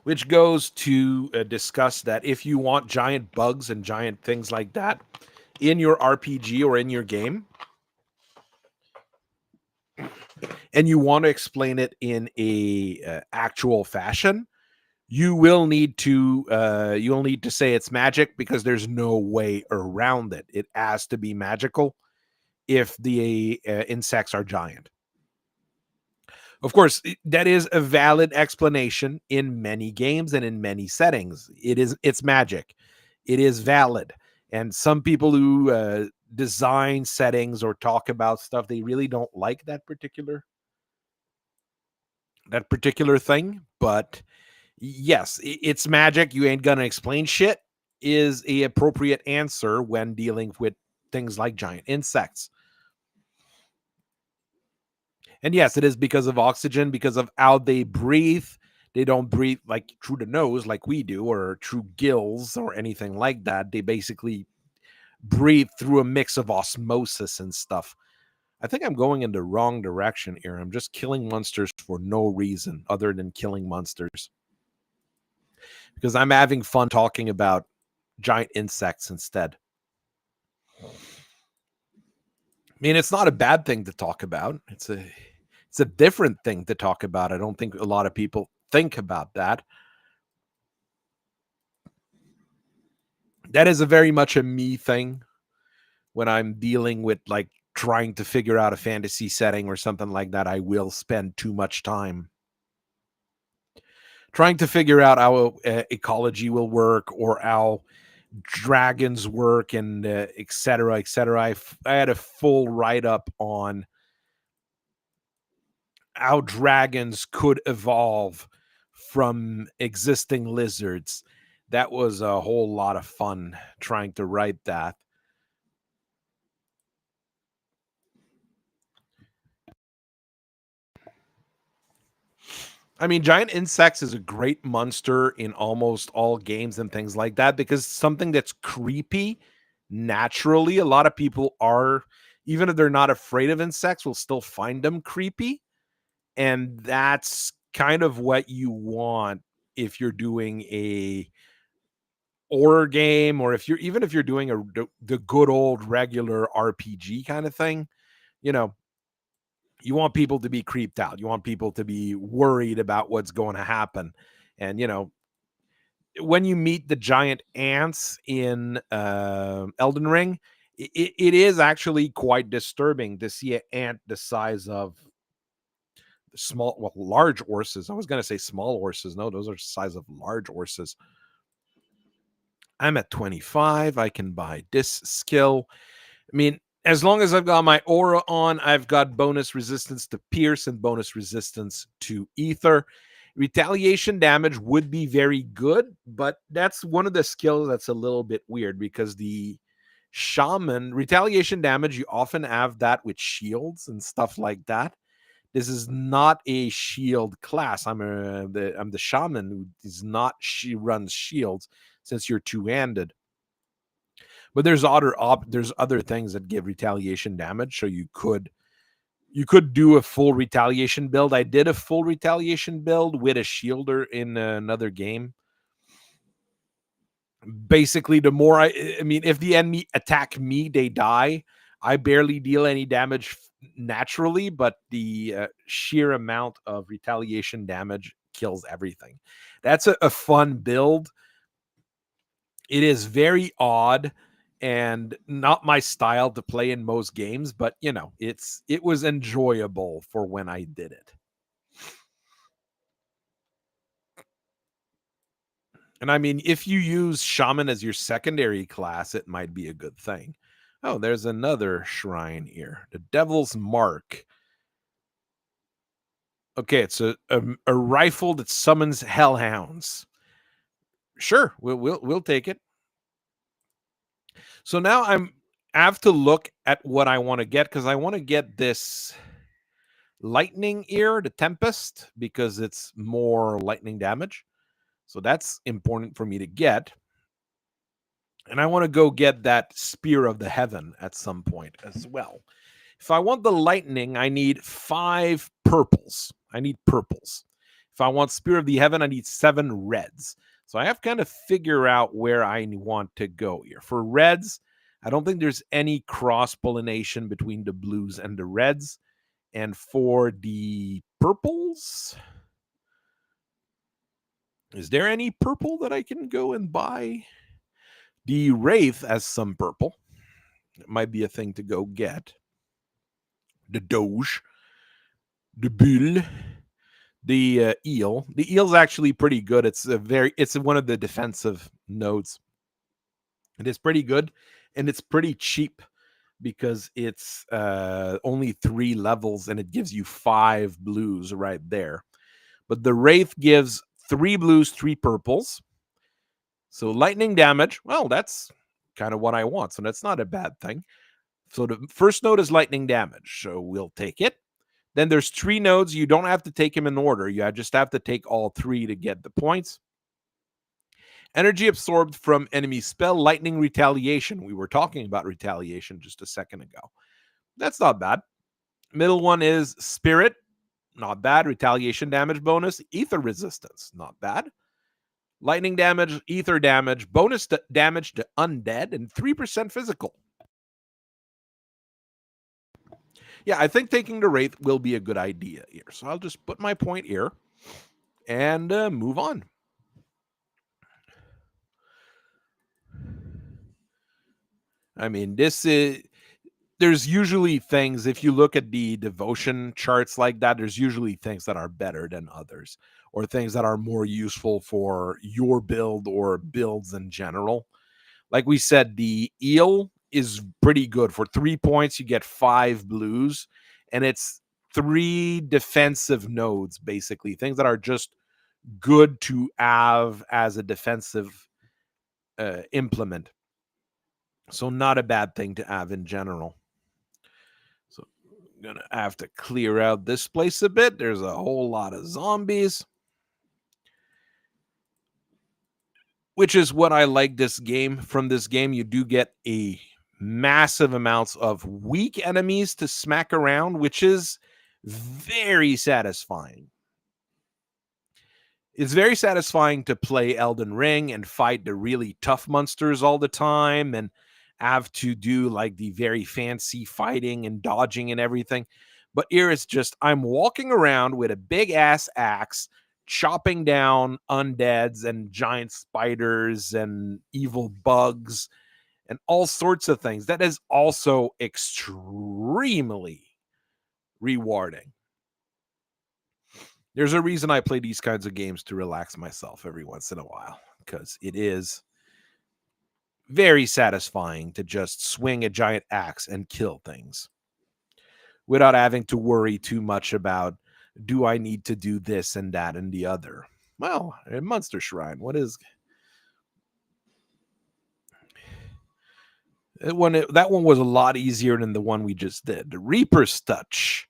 Which goes to discuss that if you want giant bugs and giant things like that in your RPG or in your game, and you want to explain it in a actual fashion, you'll need to say it's magic because there's no way around it. It has to be magical if the insects are giant. Of course, that is a valid explanation in many games and in many settings. It's magic. It is valid. And some people who design settings or talk about stuff, they really don't like that particular thing. But yes, it's magic. You ain't gonna explain shit is a appropriate answer when dealing with things like giant insects. And yes, it is because of oxygen, because of how they breathe. They don't breathe like through the nose like we do, or through gills or anything like that. They basically breathe through a mix of osmosis and stuff. I think I'm going in the wrong direction here. I'm just killing monsters for no reason other than killing monsters. Because I'm having fun talking about giant insects instead. mean, it's not a bad thing to talk about. It's a different thing to talk about. I don't think a lot of people think about that. That is a very much a me thing when I'm dealing with like trying to figure out a fantasy setting or something like that. I will spend too much time trying to figure out how ecology will work or how dragons work and et cetera, et cetera. I had a full write up on how dragons could evolve from existing lizards. That was a whole lot of fun trying to write that. I mean, giant insects is a great monster in almost all games and things like that because something that's creepy naturally, a lot of people are, even if they're not afraid of insects, will still find them creepy. And that's kind of what you want if you're doing a horror game, or if you're even if you're doing the good old regular RPG kind of thing. You know, you want people to be creeped out. You want people to be worried about what's going to happen. And when you meet the giant ants in Elden Ring, it is actually quite disturbing to see an ant the size of large horses. I was going to say small horses. No, those are the size of large horses. I'm at 25. I can buy this skill. I mean, as long as I've got my aura on, I've got bonus resistance to pierce and bonus resistance to ether. Retaliation damage would be very good, but that's one of the skills that's a little bit weird because the shaman retaliation damage, you often have that with shields and stuff like that. This is not a shield class. I'm the shaman who is not, she runs shields since you're two-handed. But there's other things that give retaliation damage, so you could do a full retaliation build. I did a full retaliation build with a shielder in another game. Basically, the more I mean, if the enemy attack me, they die. I barely deal any damage naturally, but the sheer amount of retaliation damage kills everything. That's a fun build. It is very odd and not my style to play in most games, but it was enjoyable for when I did it. And I mean, if you use shaman as your secondary class, it might be a good thing. Oh, there's another shrine here. The Devil's Mark. Okay, it's a rifle that summons hellhounds. Sure, we'll take it. So now I have to look at what I want to get because I want to get this lightning ear, the Tempest, because it's more lightning damage. So that's important for me to get. And I want to go get that Spear of the Heaven at some point as well. If I want the lightning, I need 5 purples. I need purples. If I want Spear of the Heaven, I need 7 reds. So I have to kind of figure out where I want to go here. For reds, I don't think there's any cross pollination between the blues and the reds. And for the purples, is there any purple that I can go and buy? The Wraith has some purple. It might be a thing to go get. The Doge, the Bull, the Eel. The Eel's actually pretty good. It's one of the defensive nodes. It is pretty good, and it's pretty cheap because it's only 3 levels, and it gives you 5 blues right there. But the Wraith gives 3 blues, 3 purples. So lightning damage, well, that's kind of what I want. So that's not a bad thing. So the first node is lightning damage. So we'll take it. Then there's 3 nodes. You don't have to take them in order. You just have to take all 3 to get the points. Energy absorbed from enemy spell, lightning retaliation. We were talking about retaliation just a second ago. That's not bad. Middle one is spirit. Not bad. Retaliation damage bonus. Ether resistance. Not bad. Lightning damage, ether damage, bonus damage to undead, and 3% physical. Yeah, I think taking the Wraith will be a good idea here. So I'll just put my point here and move on. I mean, there's usually things, if you look at the devotion charts like that, there's usually things that are better than others or things that are more useful for your build or builds in general. Like we said, the eel is pretty good. For 3 points, you get 5 blues, and it's 3 defensive nodes, basically, things that are just good to have as a defensive implement. So, not a bad thing to have in general. So, I'm going to have to clear out this place a bit. There's a whole lot of zombies, which is what I like this game. From this game, you do get a massive amounts of weak enemies to smack around, which is very satisfying. It's very satisfying to play Elden Ring and fight the really tough monsters all the time and have to do like the very fancy fighting and dodging and everything. But here it's just I'm walking around with a big ass axe, chopping down undeads and giant spiders and evil bugs and all sorts of things. That is also extremely rewarding. There's a reason I play these kinds of games, to relax myself every once in a while, because it is very satisfying to just swing a giant axe and kill things without having to worry too much about, do I need to do this and that and the other. Well, a monster shrine. What is that one was a lot easier than the one we just did. The Reaper's Touch.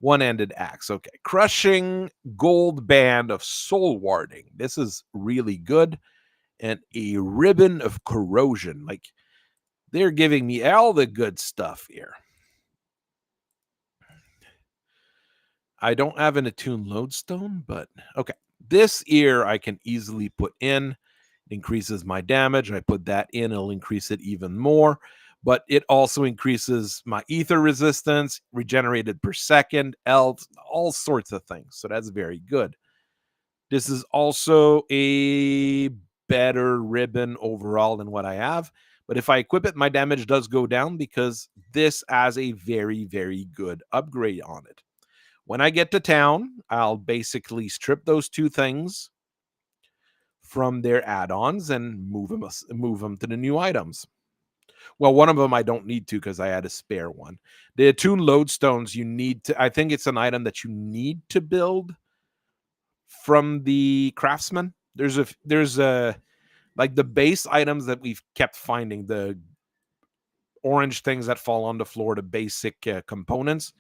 One-ended axe. Okay. Crushing gold band of soul warding. This is really good. And a ribbon of corrosion. Like, they're giving me all the good stuff here. I don't have an attuned lodestone, but okay. This ear I can easily put in. It increases my damage. I put that in, it'll increase it even more. But it also increases my ether resistance, regenerated per second, health, all sorts of things. So that's very good. This is also a better ribbon overall than what I have. But if I equip it, my damage does go down because this has a very, very good upgrade on it. When I get to town, I'll basically strip those 2 things from their add-ons and move them to the new items. Well, one of them I don't need to because I had a spare one. The attuned lodestones, you need to, I think it's an item that you need to build from the craftsman. There's a like the base items that we've kept finding, the orange things that fall on the floor, the basic components,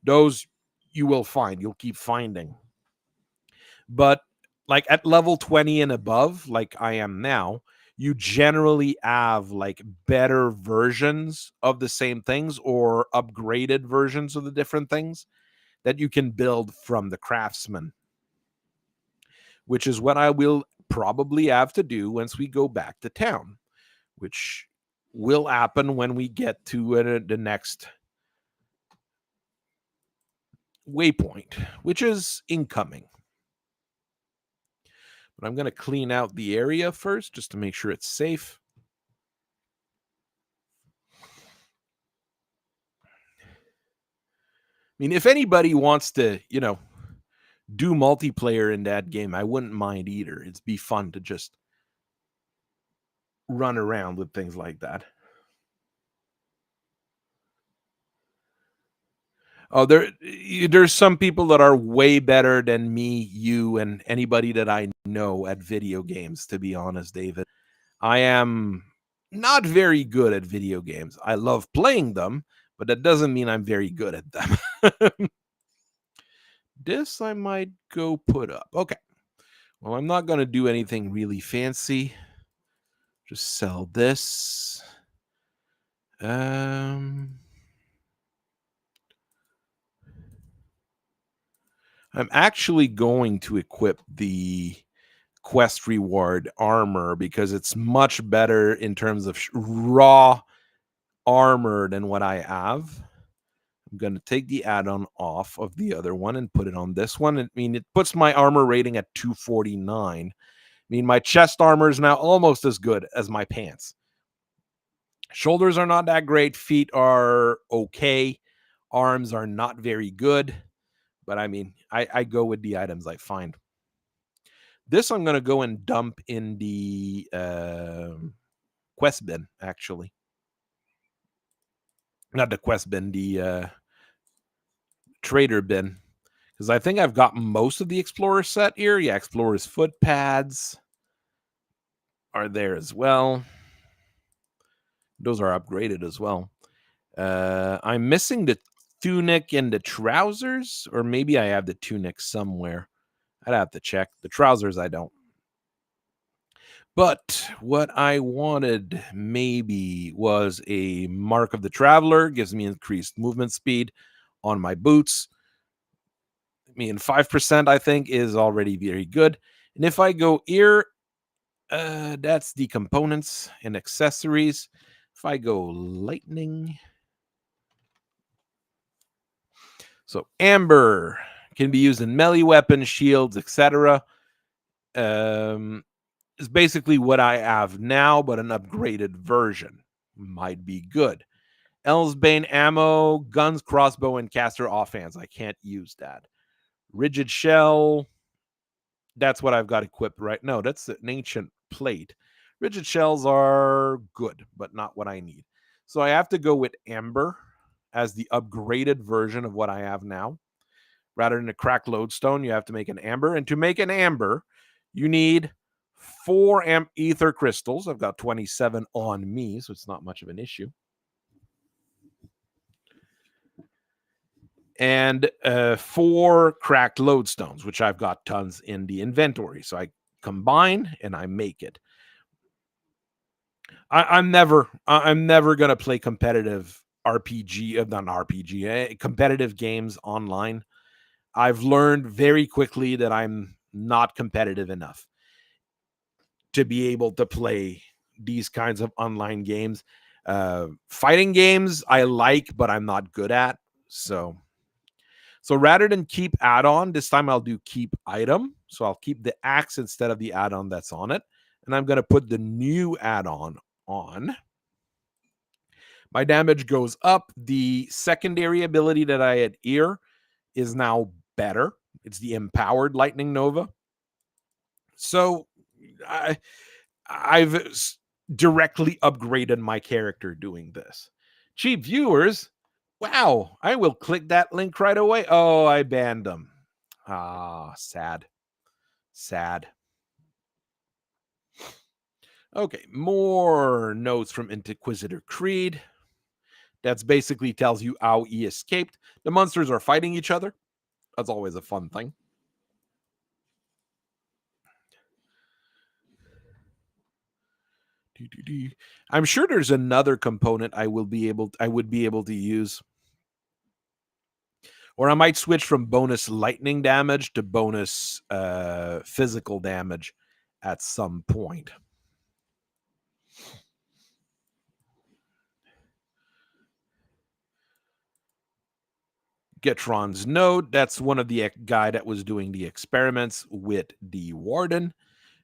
those you will find, you'll keep finding. But like at level 20 and above, like I am now, you generally have like better versions of the same things or upgraded versions of the different things that you can build from the craftsman, which is what I will probably have to do once we go back to town, which will happen when we get to the next waypoint, which is incoming. But I'm going to clean out the area first just to make sure it's safe. I mean, if anybody wants to, do multiplayer in that game, I wouldn't mind either. It'd be fun to just run around with things like that. Oh, there's some people that are way better than me, you, and anybody that I know at video games, to be honest, David. I am not very good at video games. I love playing them, but that doesn't mean I'm very good at them. This I might go put up. Okay. Well, I'm not going to do anything really fancy. Just sell this. I'm actually going to equip the quest reward armor because it's much better in terms of raw armor than what I have. I'm going to take the add-on off of the other one and put it on this one. I mean, it puts my armor rating at 249. I mean, my chest armor is now almost as good as my pants. Shoulders are not that great. Feet are okay. Arms are not very good. But I mean, I go with the items I find. This I'm going to go and dump in the quest bin, actually. Not the quest bin, the trader bin. Because I think I've got most of the Explorer set here. Yeah, Explorer's foot pads are there as well. Those are upgraded as well. I'm missing the tunic and the trousers, or maybe I have the tunic somewhere. I'd have to check. The trousers I don't. But what I wanted maybe was a Mark of the Traveler. Gives me increased movement speed on my boots. I mean, 5% I think is already very good. And if I go here, that's the components and accessories. If I go lightning, so amber can be used in melee weapons, shields, etc. Is basically what I have now, but an upgraded version might be good. Elsbane ammo, guns, crossbow, and caster offhand. I can't use that. Rigid shell. That's what I've got equipped right now. That's an ancient plate. Rigid shells are good, but not what I need. So I have to go with amber as the upgraded version of what I have now. Rather than a cracked lodestone, you have to make an amber. And to make an amber, you need 4 ether crystals. I've got 27 on me, so it's not much of an issue. And 4 cracked lodestones, which I've got tons in the inventory. So I combine and I make it. I'm never gonna play competitive competitive games online. I've learned very quickly that I'm not competitive enough to be able to play these kinds of online games. Fighting games I like, but I'm not good at. So rather than keep add-on, this time I'll do keep item. So I'll keep the axe instead of the add-on that's on it. And I'm going to put the new add-on on. My damage goes up. The secondary ability that I had here is now better. It's the Empowered Lightning Nova. So I've directly upgraded my character doing this. Cheap viewers, wow, I will click that link right away. Oh, I banned them. Ah, sad. Okay, more notes from Inquisitor Creed. That's basically tells you how he escaped. The monsters are fighting each other. That's always a fun thing. I'm sure there's another component I would be able to use. Or I might switch from bonus lightning damage to bonus physical damage at some point. Getron's note. That's one of the guy that was doing the experiments with the warden.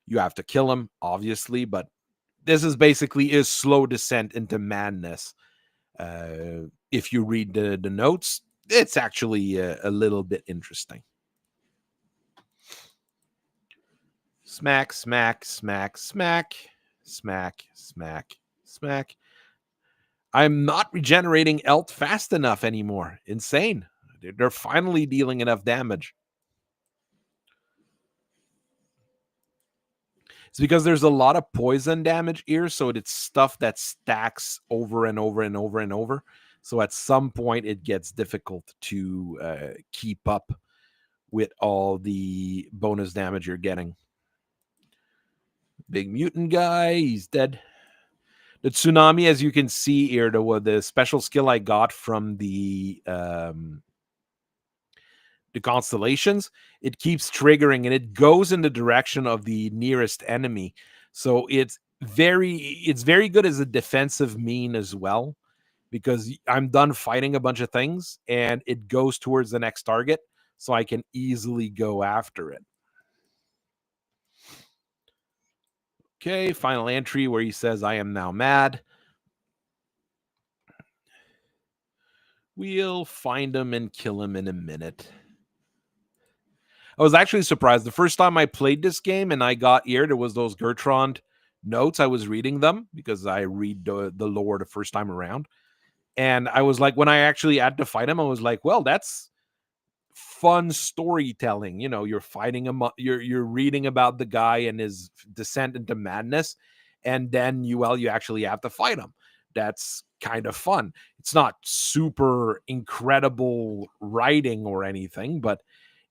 You have to kill him, obviously, but this is basically his slow descent into madness. If you read the notes, it's actually a little bit interesting. Smack, smack, smack, smack, smack, smack, smack. I'm not regenerating health fast enough anymore. Insane. They're finally dealing enough damage. It's because there's a lot of poison damage here, so it's stuff that stacks over and over and over and over. So at some point, it gets difficult to keep up with all the bonus damage you're getting. Big mutant guy, he's dead. The tsunami, as you can see here, the special skill I got from the constellations, it keeps triggering and it goes in the direction of the nearest enemy. So it's very good as a defensive mean as well, because I'm done fighting a bunch of things and it goes towards the next target, so I can easily go after it. Okay, final entry where he says, I am now mad. We'll find him and kill him in a minute. I was actually surprised. The first time I played this game and I got here, there was those Gertrude notes. I was reading them because I read the lore the first time around. And I was like, when I actually had to fight him, I was like, well, that's fun storytelling. You know, you're fighting him, you're reading about the guy and his descent into madness, and then you actually have to fight him. That's kind of fun. It's not super incredible writing or anything, but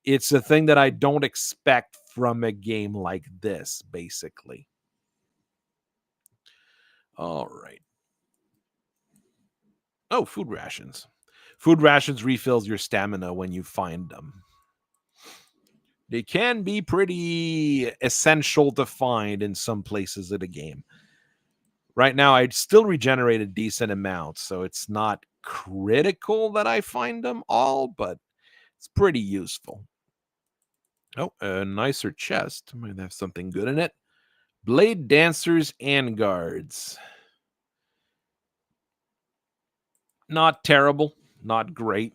it's a thing that I don't expect from a game like this, basically. All right. Oh, food rations. Food rations refills your stamina when you find them. They can be pretty essential to find in some places of the game. Right now, I still regenerate a decent amount, so it's not critical that I find them all, but it's pretty useful. Oh, a nicer chest. Might have something good in it. Blade Dancers and Guards. Not terrible, not great.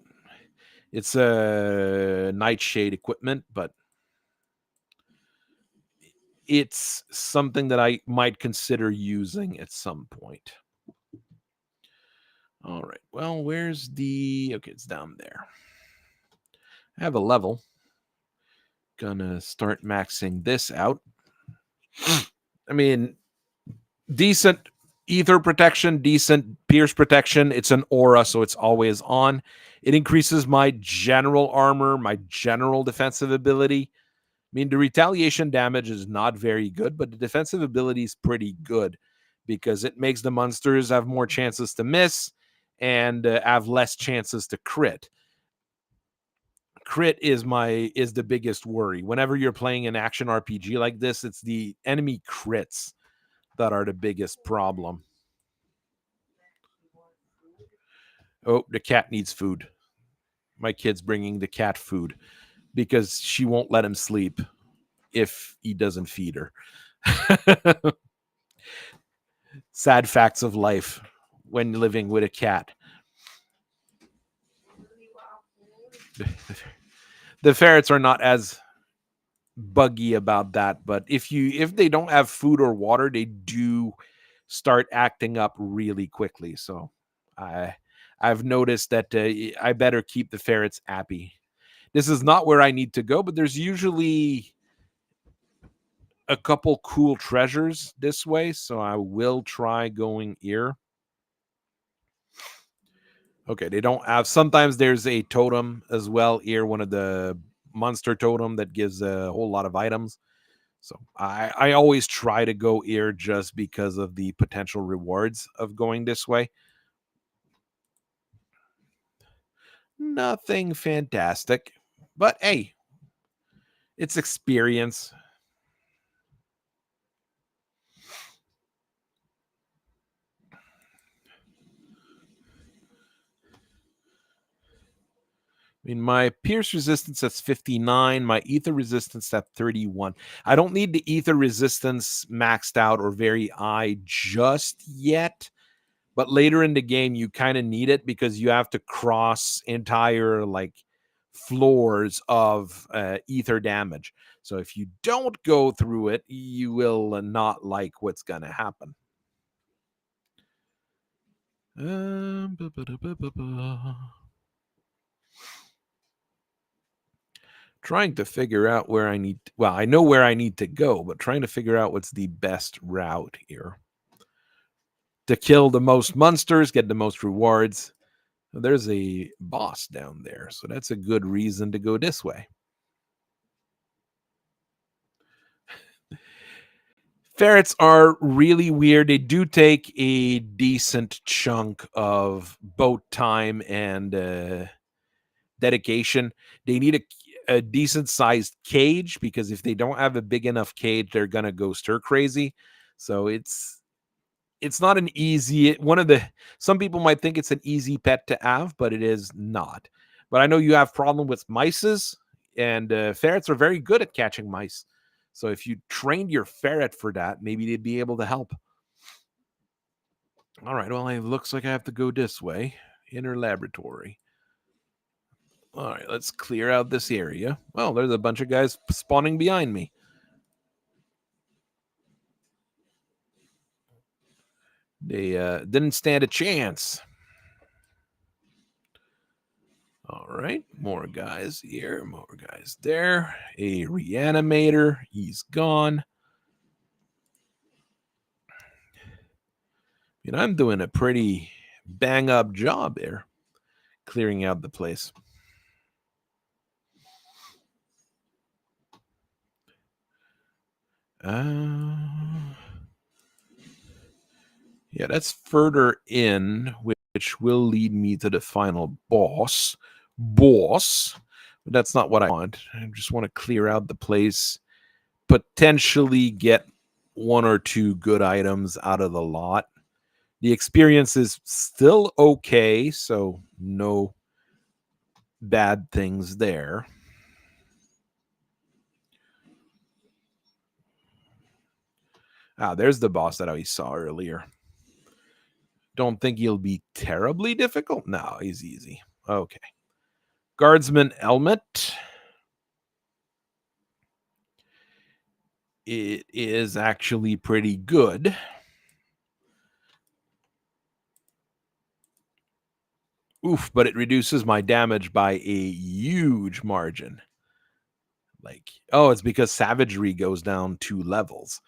It's a nightshade equipment, but it's something that I might consider using at some point. All right. Well, where's the... Okay, it's down there. I have a level. Gonna start maxing this out. I mean, decent ether protection, decent pierce protection. It's an aura, so it's always on. It increases my general armor, my general defensive ability. I mean, the retaliation damage is not very good, but the defensive ability is pretty good because it makes the monsters have more chances to miss and have less chances to crit. Crit is the biggest worry. Whenever you're playing an action RPG like this, it's the enemy crits that are the biggest problem. Oh, the cat needs food. My kid's bringing the cat food because she won't let him sleep if he doesn't feed her. Sad facts of life when living with a cat. The ferrets are not as buggy about that, but if they don't have food or water, they do start acting up really quickly. So I've noticed that I better keep the ferrets happy. This is not where I need to go, but there's usually a couple cool treasures this way, so I will try going here. Okay, they don't have... Sometimes there's a totem as well here, one of the monster totem that gives a whole lot of items. So I always try to go here just because of the potential rewards of going this way. Nothing fantastic, but hey, it's experience. I mean, my pierce resistance that's 59, my ether resistance at 31. I don't need the ether resistance maxed out or very high just yet, but later in the game you kind of need it because you have to cross entire like floors of ether damage. So if you don't go through it, you will not like what's going to happen. Trying to figure out where I need... Well, I know where I need to go, but trying to figure out what's the best route here to kill the most monsters, get the most rewards. There's a boss down there, so that's a good reason to go this way. Ferrets are really weird. They do take a decent chunk of both time and dedication. They need a decent sized cage because if they don't have a big enough cage, they're gonna go stir crazy. So it's it's not an easy one of the some people might think it's an easy pet to have, but it is not. But I know you have problem with mices, and ferrets are very good at catching mice. So if you trained your ferret for that, maybe they'd be able to help. All right, well, it looks like I have to go this way. Inner laboratory. All right, let's clear out this area. Well, there's a bunch of guys spawning behind me. They didn't stand a chance. All right, more guys here, more guys there. A reanimator, he's gone. And I'm doing a pretty bang up job there, clearing out the place. Yeah, that's further in, which will lead me to the final boss. But that's not what I want. I just want to clear out the place, potentially get one or two good items out of the lot. The experience is still okay, so no bad things there. There's the boss that I saw earlier. Don't think he'll be terribly difficult. No, he's easy. Okay. Guardsman helmet. It is actually pretty good. Oof, but it reduces my damage by a huge margin. Like, oh, it's because savagery goes down 2 levels.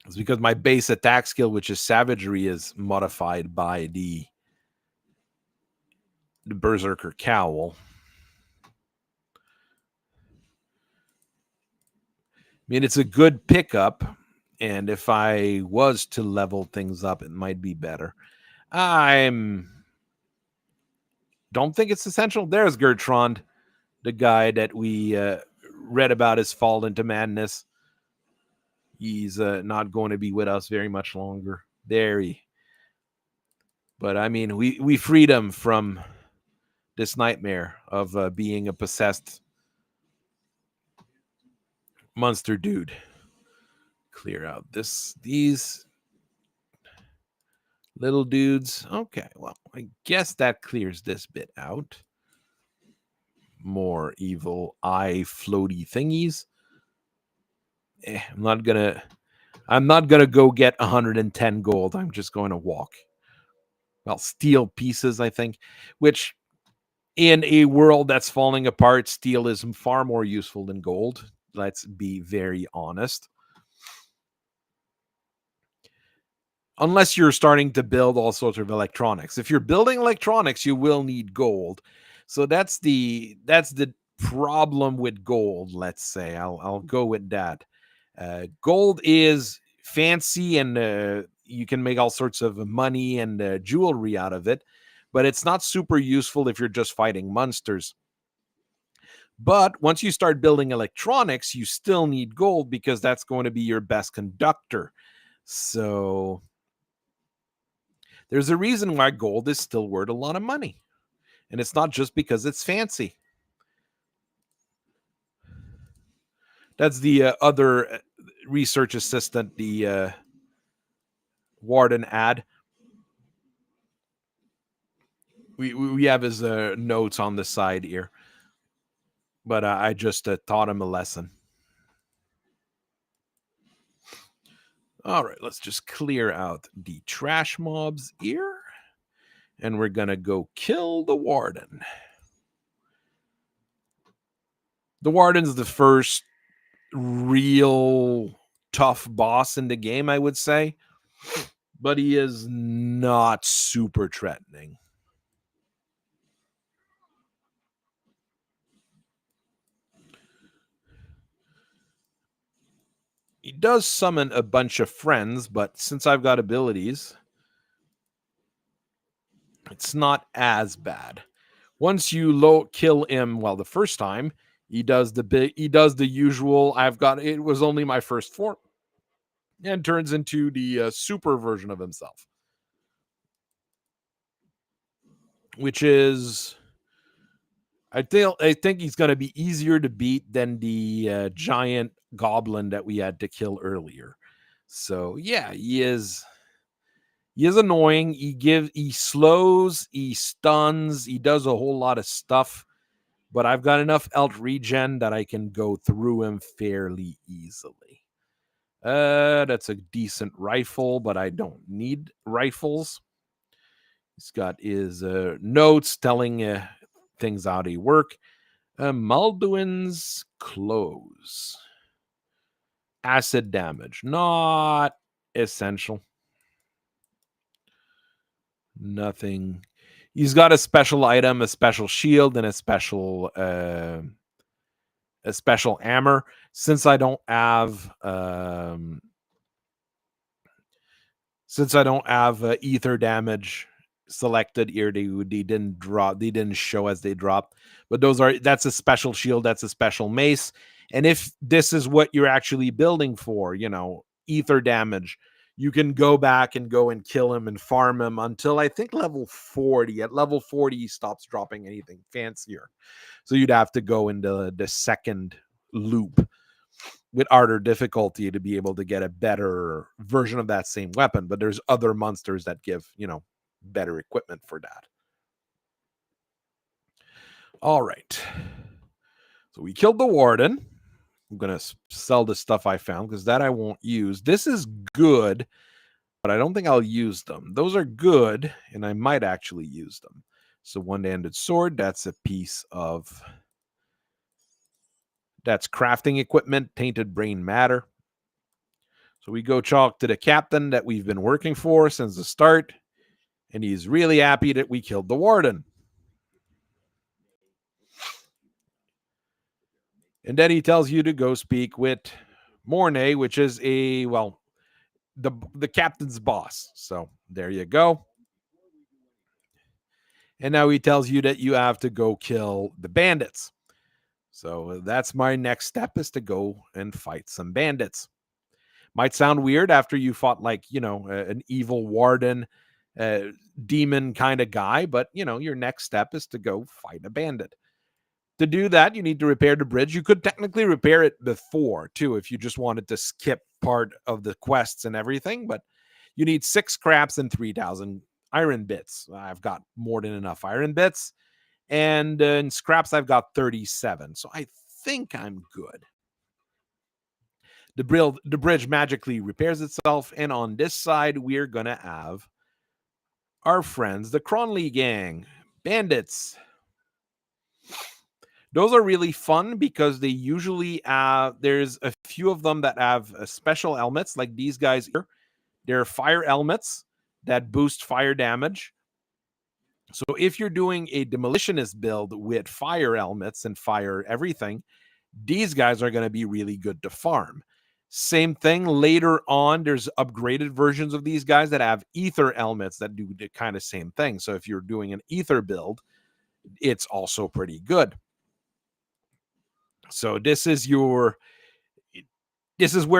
It's because my base attack skill, which is savagery, is modified by the Berserker Cowl. I mean, it's a good pickup, and if I was to level things up, it might be better. Don't think it's essential. There's Gertrude, the guy that we read about his fall into madness. He's not going to be with us very much longer. But I mean, we freed him from this nightmare of being a possessed monster dude. Clear out these little dudes. Okay, well, I guess that clears this bit out. More evil eye floaty thingies. I'm not gonna go get 110 gold. I'm just going to walk. Well, steel pieces, I think, which in a world that's falling apart, steel is far more useful than gold. Let's be very honest. Unless you're starting to build all sorts of electronics. If you're building electronics, you will need gold. So that's the problem with gold, let's say. I'll go with that. Gold is fancy, and you can make all sorts of money and jewelry out of it, but it's not super useful if you're just fighting monsters. But once you start building electronics, you still need gold because that's going to be your best conductor. So there's a reason why gold is still worth a lot of money. And it's not just because it's fancy. That's the other research assistant, the Warden ad. We have his notes on the side here. But I just taught him a lesson. All right, let's just clear out the trash mobs here. And we're going to go kill the Warden. The Warden's the first real tough boss in the game, I would say. But he is not super threatening. He does summon a bunch of friends, but since I've got abilities, it's not as bad. Once you kill him, well, the first time, he does the usual. It was only my first form. and turns into the super version of himself, which is I think he's going to be easier to beat than the giant goblin that we had to kill earlier. So yeah, he is annoying. He slows, he stuns, he does a whole lot of stuff, but I've got enough elt regen that I can go through him fairly easily. That's a decent rifle, but I don't need rifles. He's got his notes telling things how they work. Mulduin's clothes. Acid damage. Not essential. Nothing. He's got a special item, a special shield, and a special hammer. Since I don't have ether damage selected here, they didn't drop. They didn't show as they dropped. But that's a special shield. That's a special mace. And if this is what you're actually building for, ether damage, you can go back and go and kill him and farm him until I think level 40. At level 40, he stops dropping anything fancier. So you'd have to go into the second loop with harder difficulty to be able to get a better version of that same weapon. But there's other monsters that give, better equipment for that. All right. So we killed the warden. I'm going to sell the stuff I found because that I won't use. This is good, but I don't think I'll use them. Those are good, and I might actually use them. So one-handed sword, that's a piece of... That's crafting equipment, tainted brain matter. So we go talk to the captain that we've been working for since the start, and he's really happy that we killed the warden. And then he tells you to go speak with Mornay, which is the captain's boss. So there you go. And now he tells you that you have to go kill the bandits. So that's my next step, is to go and fight some bandits. Might sound weird after you fought an evil warden, demon kind of guy, but your next step is to go fight a bandit. To do that, you need to repair the bridge. You could technically repair it before, too, if you just wanted to skip part of the quests and everything, but you need 6 scraps and 3,000 iron bits. I've got more than enough iron bits, and in scraps, I've got 37, so I think I'm good. The bridge magically repairs itself, and on this side, we're going to have our friends, the Cronley gang, bandits. Those are really fun because they usually there's a few of them that have special helmets, like these guys here. They're fire helmets that boost fire damage. So if you're doing a demolitionist build with fire helmets and fire everything, these guys are going to be really good to farm. Same thing later on, there's upgraded versions of these guys that have ether helmets that do the kind of same thing. So if you're doing an ether build, it's also pretty good. So this is where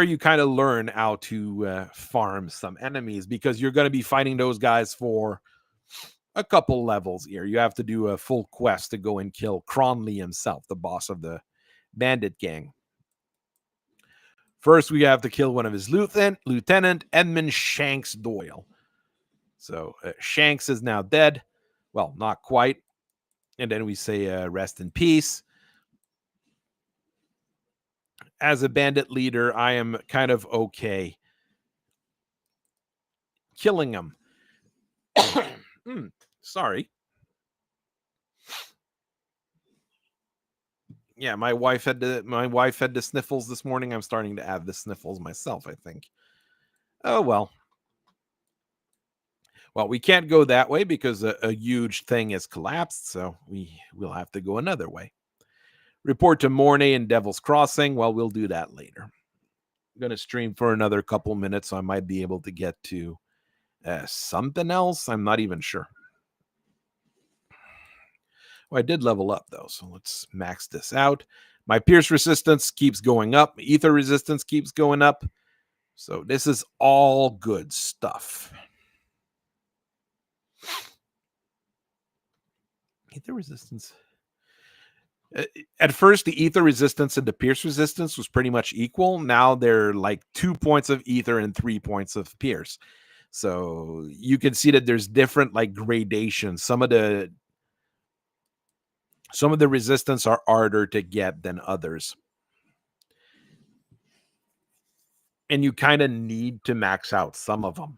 you kind of learn how to farm some enemies, because you're going to be fighting those guys for a couple levels here. You have to do a full quest to go and kill Cronley himself, the boss of the bandit gang. First, we have to kill one of his Lieutenant Edmund Shanks Doyle. So Shanks is now dead. Well, not quite. And then we say rest in peace. As a bandit leader, I am kind of okay killing him. Sorry. Yeah, my wife had the sniffles this morning. I'm starting to have the sniffles myself, I think. Oh, well. Well, we can't go that way because a huge thing has collapsed, so we'll have to go another way. Report to Mornay and Devil's Crossing. Well, we'll do that later. I'm going to stream for another couple minutes, so I might be able to get to something else. I'm not even sure. Well, I did level up, though, so let's max this out. My pierce resistance keeps going up. Ether resistance keeps going up. So this is all good stuff. Ether resistance. At first, the ether resistance and the pierce resistance was pretty much equal. Now they're like 2 points of ether and 3 points of pierce. So you can see that there's different like gradations. Some of the resistance are harder to get than others. And you kind of need to max out some of them.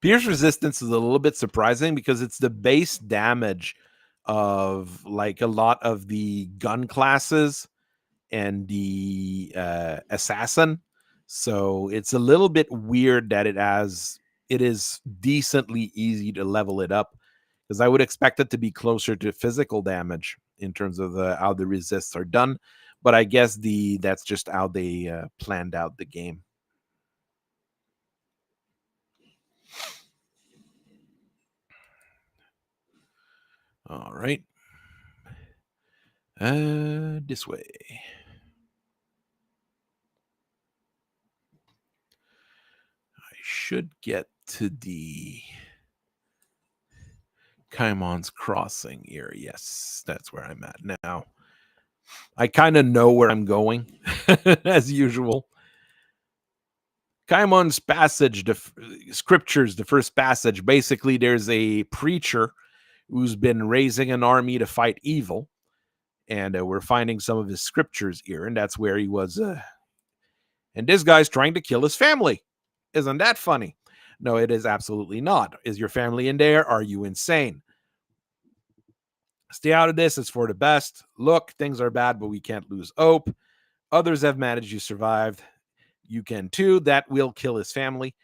Pierce resistance is a little bit surprising because it's the base damage of like a lot of the gun classes and the assassin. So it's a little bit weird that it is decently easy to level it up, because I would expect it to be closer to physical damage in terms of how the resists are done. But I guess that's just how they planned out the game. All right. This way. I should get to the Kaimon's Crossing here. Yes, that's where I'm at now. I kind of know where I'm going, as usual. Kaimon's Passage, the scriptures, the first passage. Basically, there's a preacher who's been raising an army to fight evil, and we're finding some of his scriptures here, and that's where he was. And this guy's trying to kill his family. Isn't that funny? No, it is absolutely not. Is your family in there? Are you insane? Stay out of this. It's for the best. Look, things are bad, but we can't lose hope. Others have managed. You survived. You can too. That will kill his family.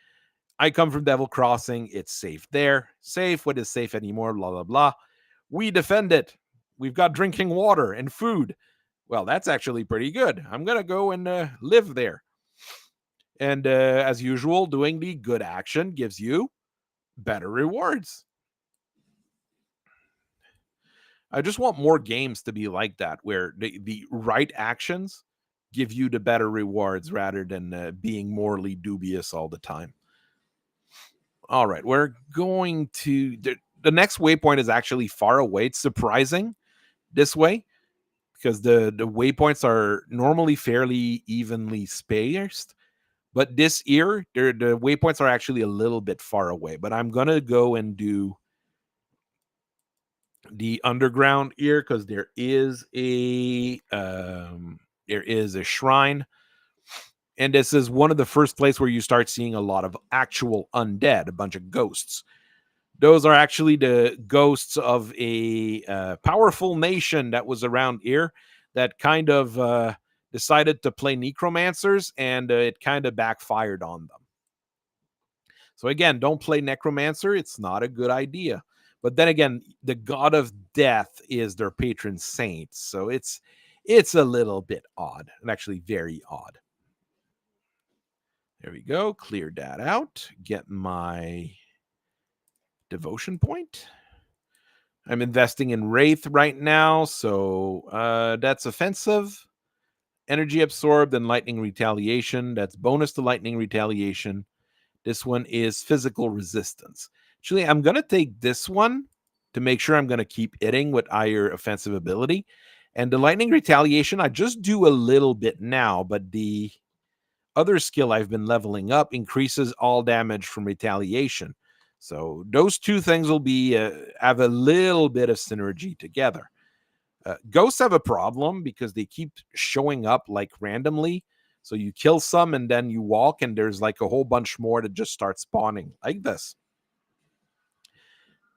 I come from Devil Crossing. It's safe there. Safe. What is safe anymore? Blah, blah, blah. We defend it. We've got drinking water and food. Well, that's actually pretty good. I'm going to go and live there. And as usual, doing the good action gives you better rewards. I just want more games to be like that, where the right actions give you the better rewards rather than being morally dubious all the time. All right, we're going to... The next waypoint is actually far away. It's surprising this way, because the waypoints are normally fairly evenly spaced. But this year, the waypoints are actually a little bit far away. But I'm going to go and do the underground here, because there is a shrine. And this is one of the first places where you start seeing a lot of actual undead, a bunch of ghosts. Those are actually the ghosts of a powerful nation that was around here that kind of decided to play necromancers, and it kind of backfired on them. So again, don't play necromancer. It's not a good idea. But then again, the god of death is their patron saint. So it's a little bit odd, and actually very odd. There we go. Cleared that out. Get my devotion point. I'm investing in Wraith right now, so that's offensive. Energy absorbed and lightning retaliation. That's bonus to lightning retaliation. This one is physical resistance. Actually, I'm going to take this one to make sure I'm going to keep hitting with higher offensive ability. And the lightning retaliation, I just do a little bit now, but the other skill I've been leveling up increases all damage from retaliation. So those two things will be have a little bit of synergy together. Ghosts have a problem because they keep showing up like randomly. So you kill some and then you walk and there's like a whole bunch more that just start spawning like this.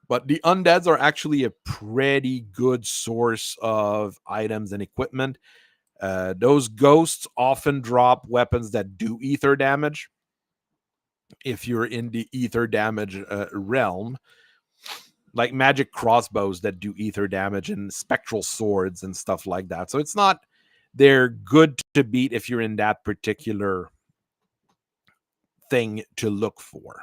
But the undeads are actually a pretty good source of items and equipment. Those ghosts often drop weapons that do ether damage. If you're in the ether damage realm, like magic crossbows that do ether damage and spectral swords and stuff like that. So it's not... They're good to beat if you're in that particular thing to look for.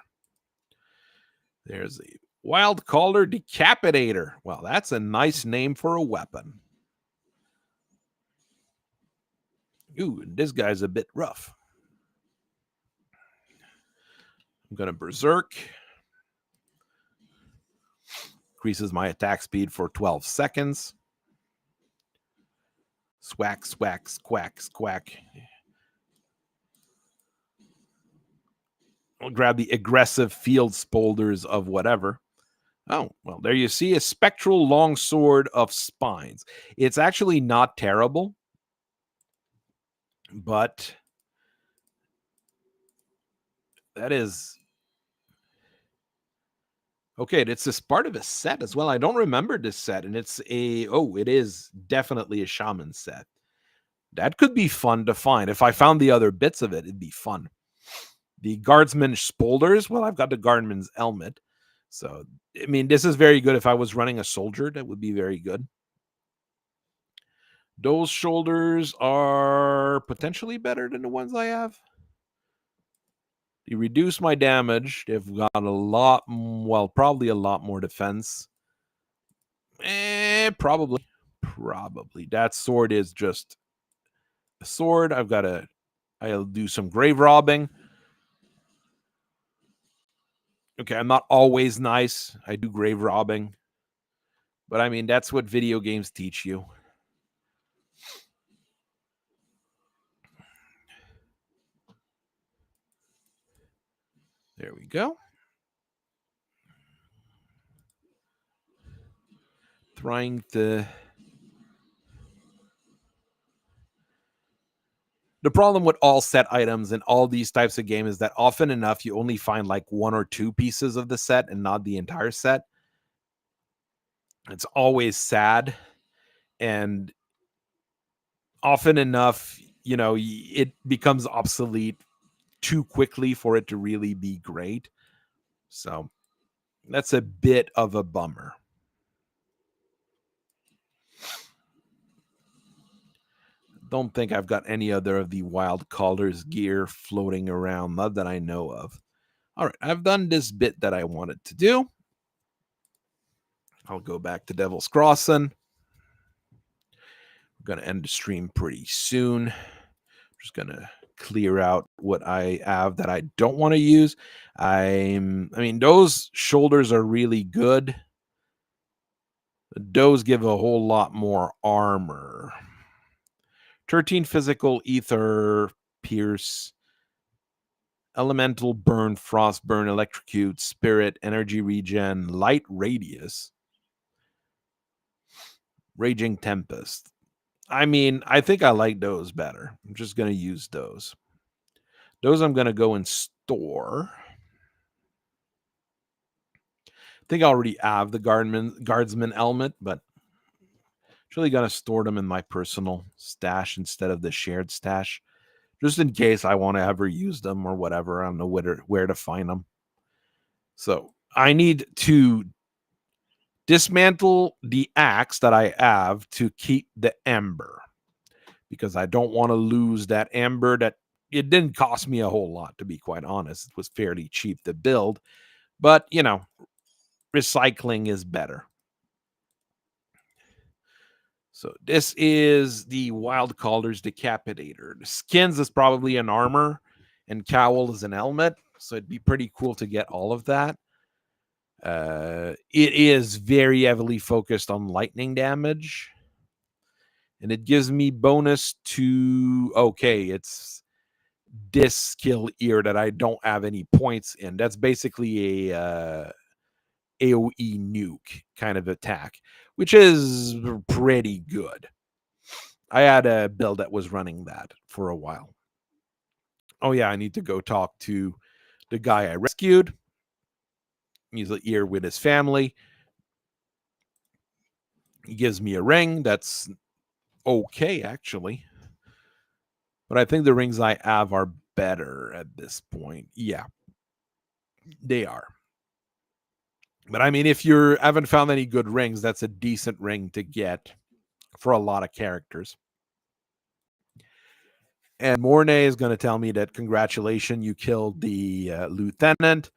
There's a Wild Caller Decapitator. Well, that's a nice name for a weapon. Ooh, this guy's a bit rough. I'm going to Berserk. Increases my attack speed for 12 seconds. Swack, swack, squack, squack. I'll grab the aggressive field spolders of whatever. Oh, well, there you see a spectral longsword of spines. It's actually not terrible, but that is okay. It's this part of a set as well. I don't remember this set, and it is definitely a shaman set. That could be fun to find. If I found the other bits of it, it'd be fun. The guardsman spolders. Well, I've got the guardsman's helmet. So, I mean, this is very good. If I was running a soldier, that would be very good. Those shoulders are potentially better than the ones I have. They reduce my damage. They've got probably a lot more defense. Probably. That sword is just a sword. I'll do some grave robbing. Okay, I'm not always nice. I do grave robbing. But I mean, that's what video games teach you. There we go. Trying to... The problem with all set items and all these types of games is that often enough you only find like one or two pieces of the set and not the entire set. It's always sad, and often enough, it becomes obsolete too quickly for it to really be great. So that's a bit of a bummer. Don't think I've got any other of the Wild Callers gear floating around, not that I know of. All right, I've done this bit that I wanted to do. I'll go back to Devil's Crossing. I'm going to end the stream pretty soon. Just going to clear out what I have that I don't want to use. I mean, those shoulders are really good. Those give a whole lot more armor. 13 physical, ether, pierce, elemental burn, frost burn, electrocute, spirit, energy regen, light radius, raging tempest. I mean, I think I like those better. I'm just going to use those. Those I'm going to go and store. I think I already have the guardsman helmet, but actually going to store them in my personal stash instead of the shared stash, just in case I want to ever use them or whatever. I don't know where to find them. So I need to dismantle the axe that I have to keep the ember, because I don't want to lose that ember. That it didn't cost me a whole lot, to be quite honest. It was fairly cheap to build, but recycling is better. So this is the Wild Caller's Decapitator. The skins is probably an armor, and cowl is an helmet. So it'd be pretty cool to get all of that. It is very heavily focused on lightning damage. And it gives me bonus to... Okay, it's this skill here that I don't have any points in. That's basically a AoE nuke kind of attack, which is pretty good. I had a build that was running that for a while. Oh yeah, I need to go talk to the guy I rescued. He's here with his family. He gives me a ring that's okay, actually. But I think the rings I have are better at this point. Yeah, they are. But I mean, if you haven't found any good rings, that's a decent ring to get for a lot of characters. And Mornay is going to tell me that congratulations, you killed the lieutenant.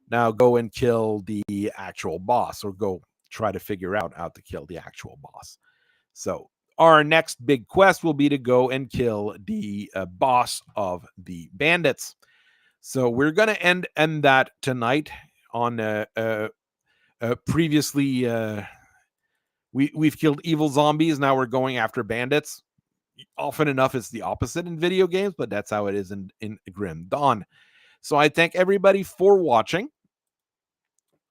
Now go and kill the actual boss, or go try to figure out how to kill the actual boss. So our next big quest will be to go and kill the boss of the bandits. So we're going to end that tonight on previously we've killed evil zombies. Now we're going after bandits. Often enough, it's the opposite in video games, but that's how it is in Grim Dawn. So I thank everybody for watching.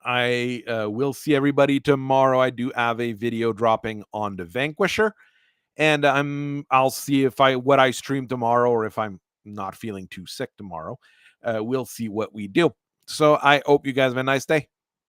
I will see everybody tomorrow. I do have a video dropping on the Vanquisher, and I'll see if what I stream tomorrow, or if I'm not feeling too sick tomorrow. We'll see what we do. So I hope you guys have a nice day.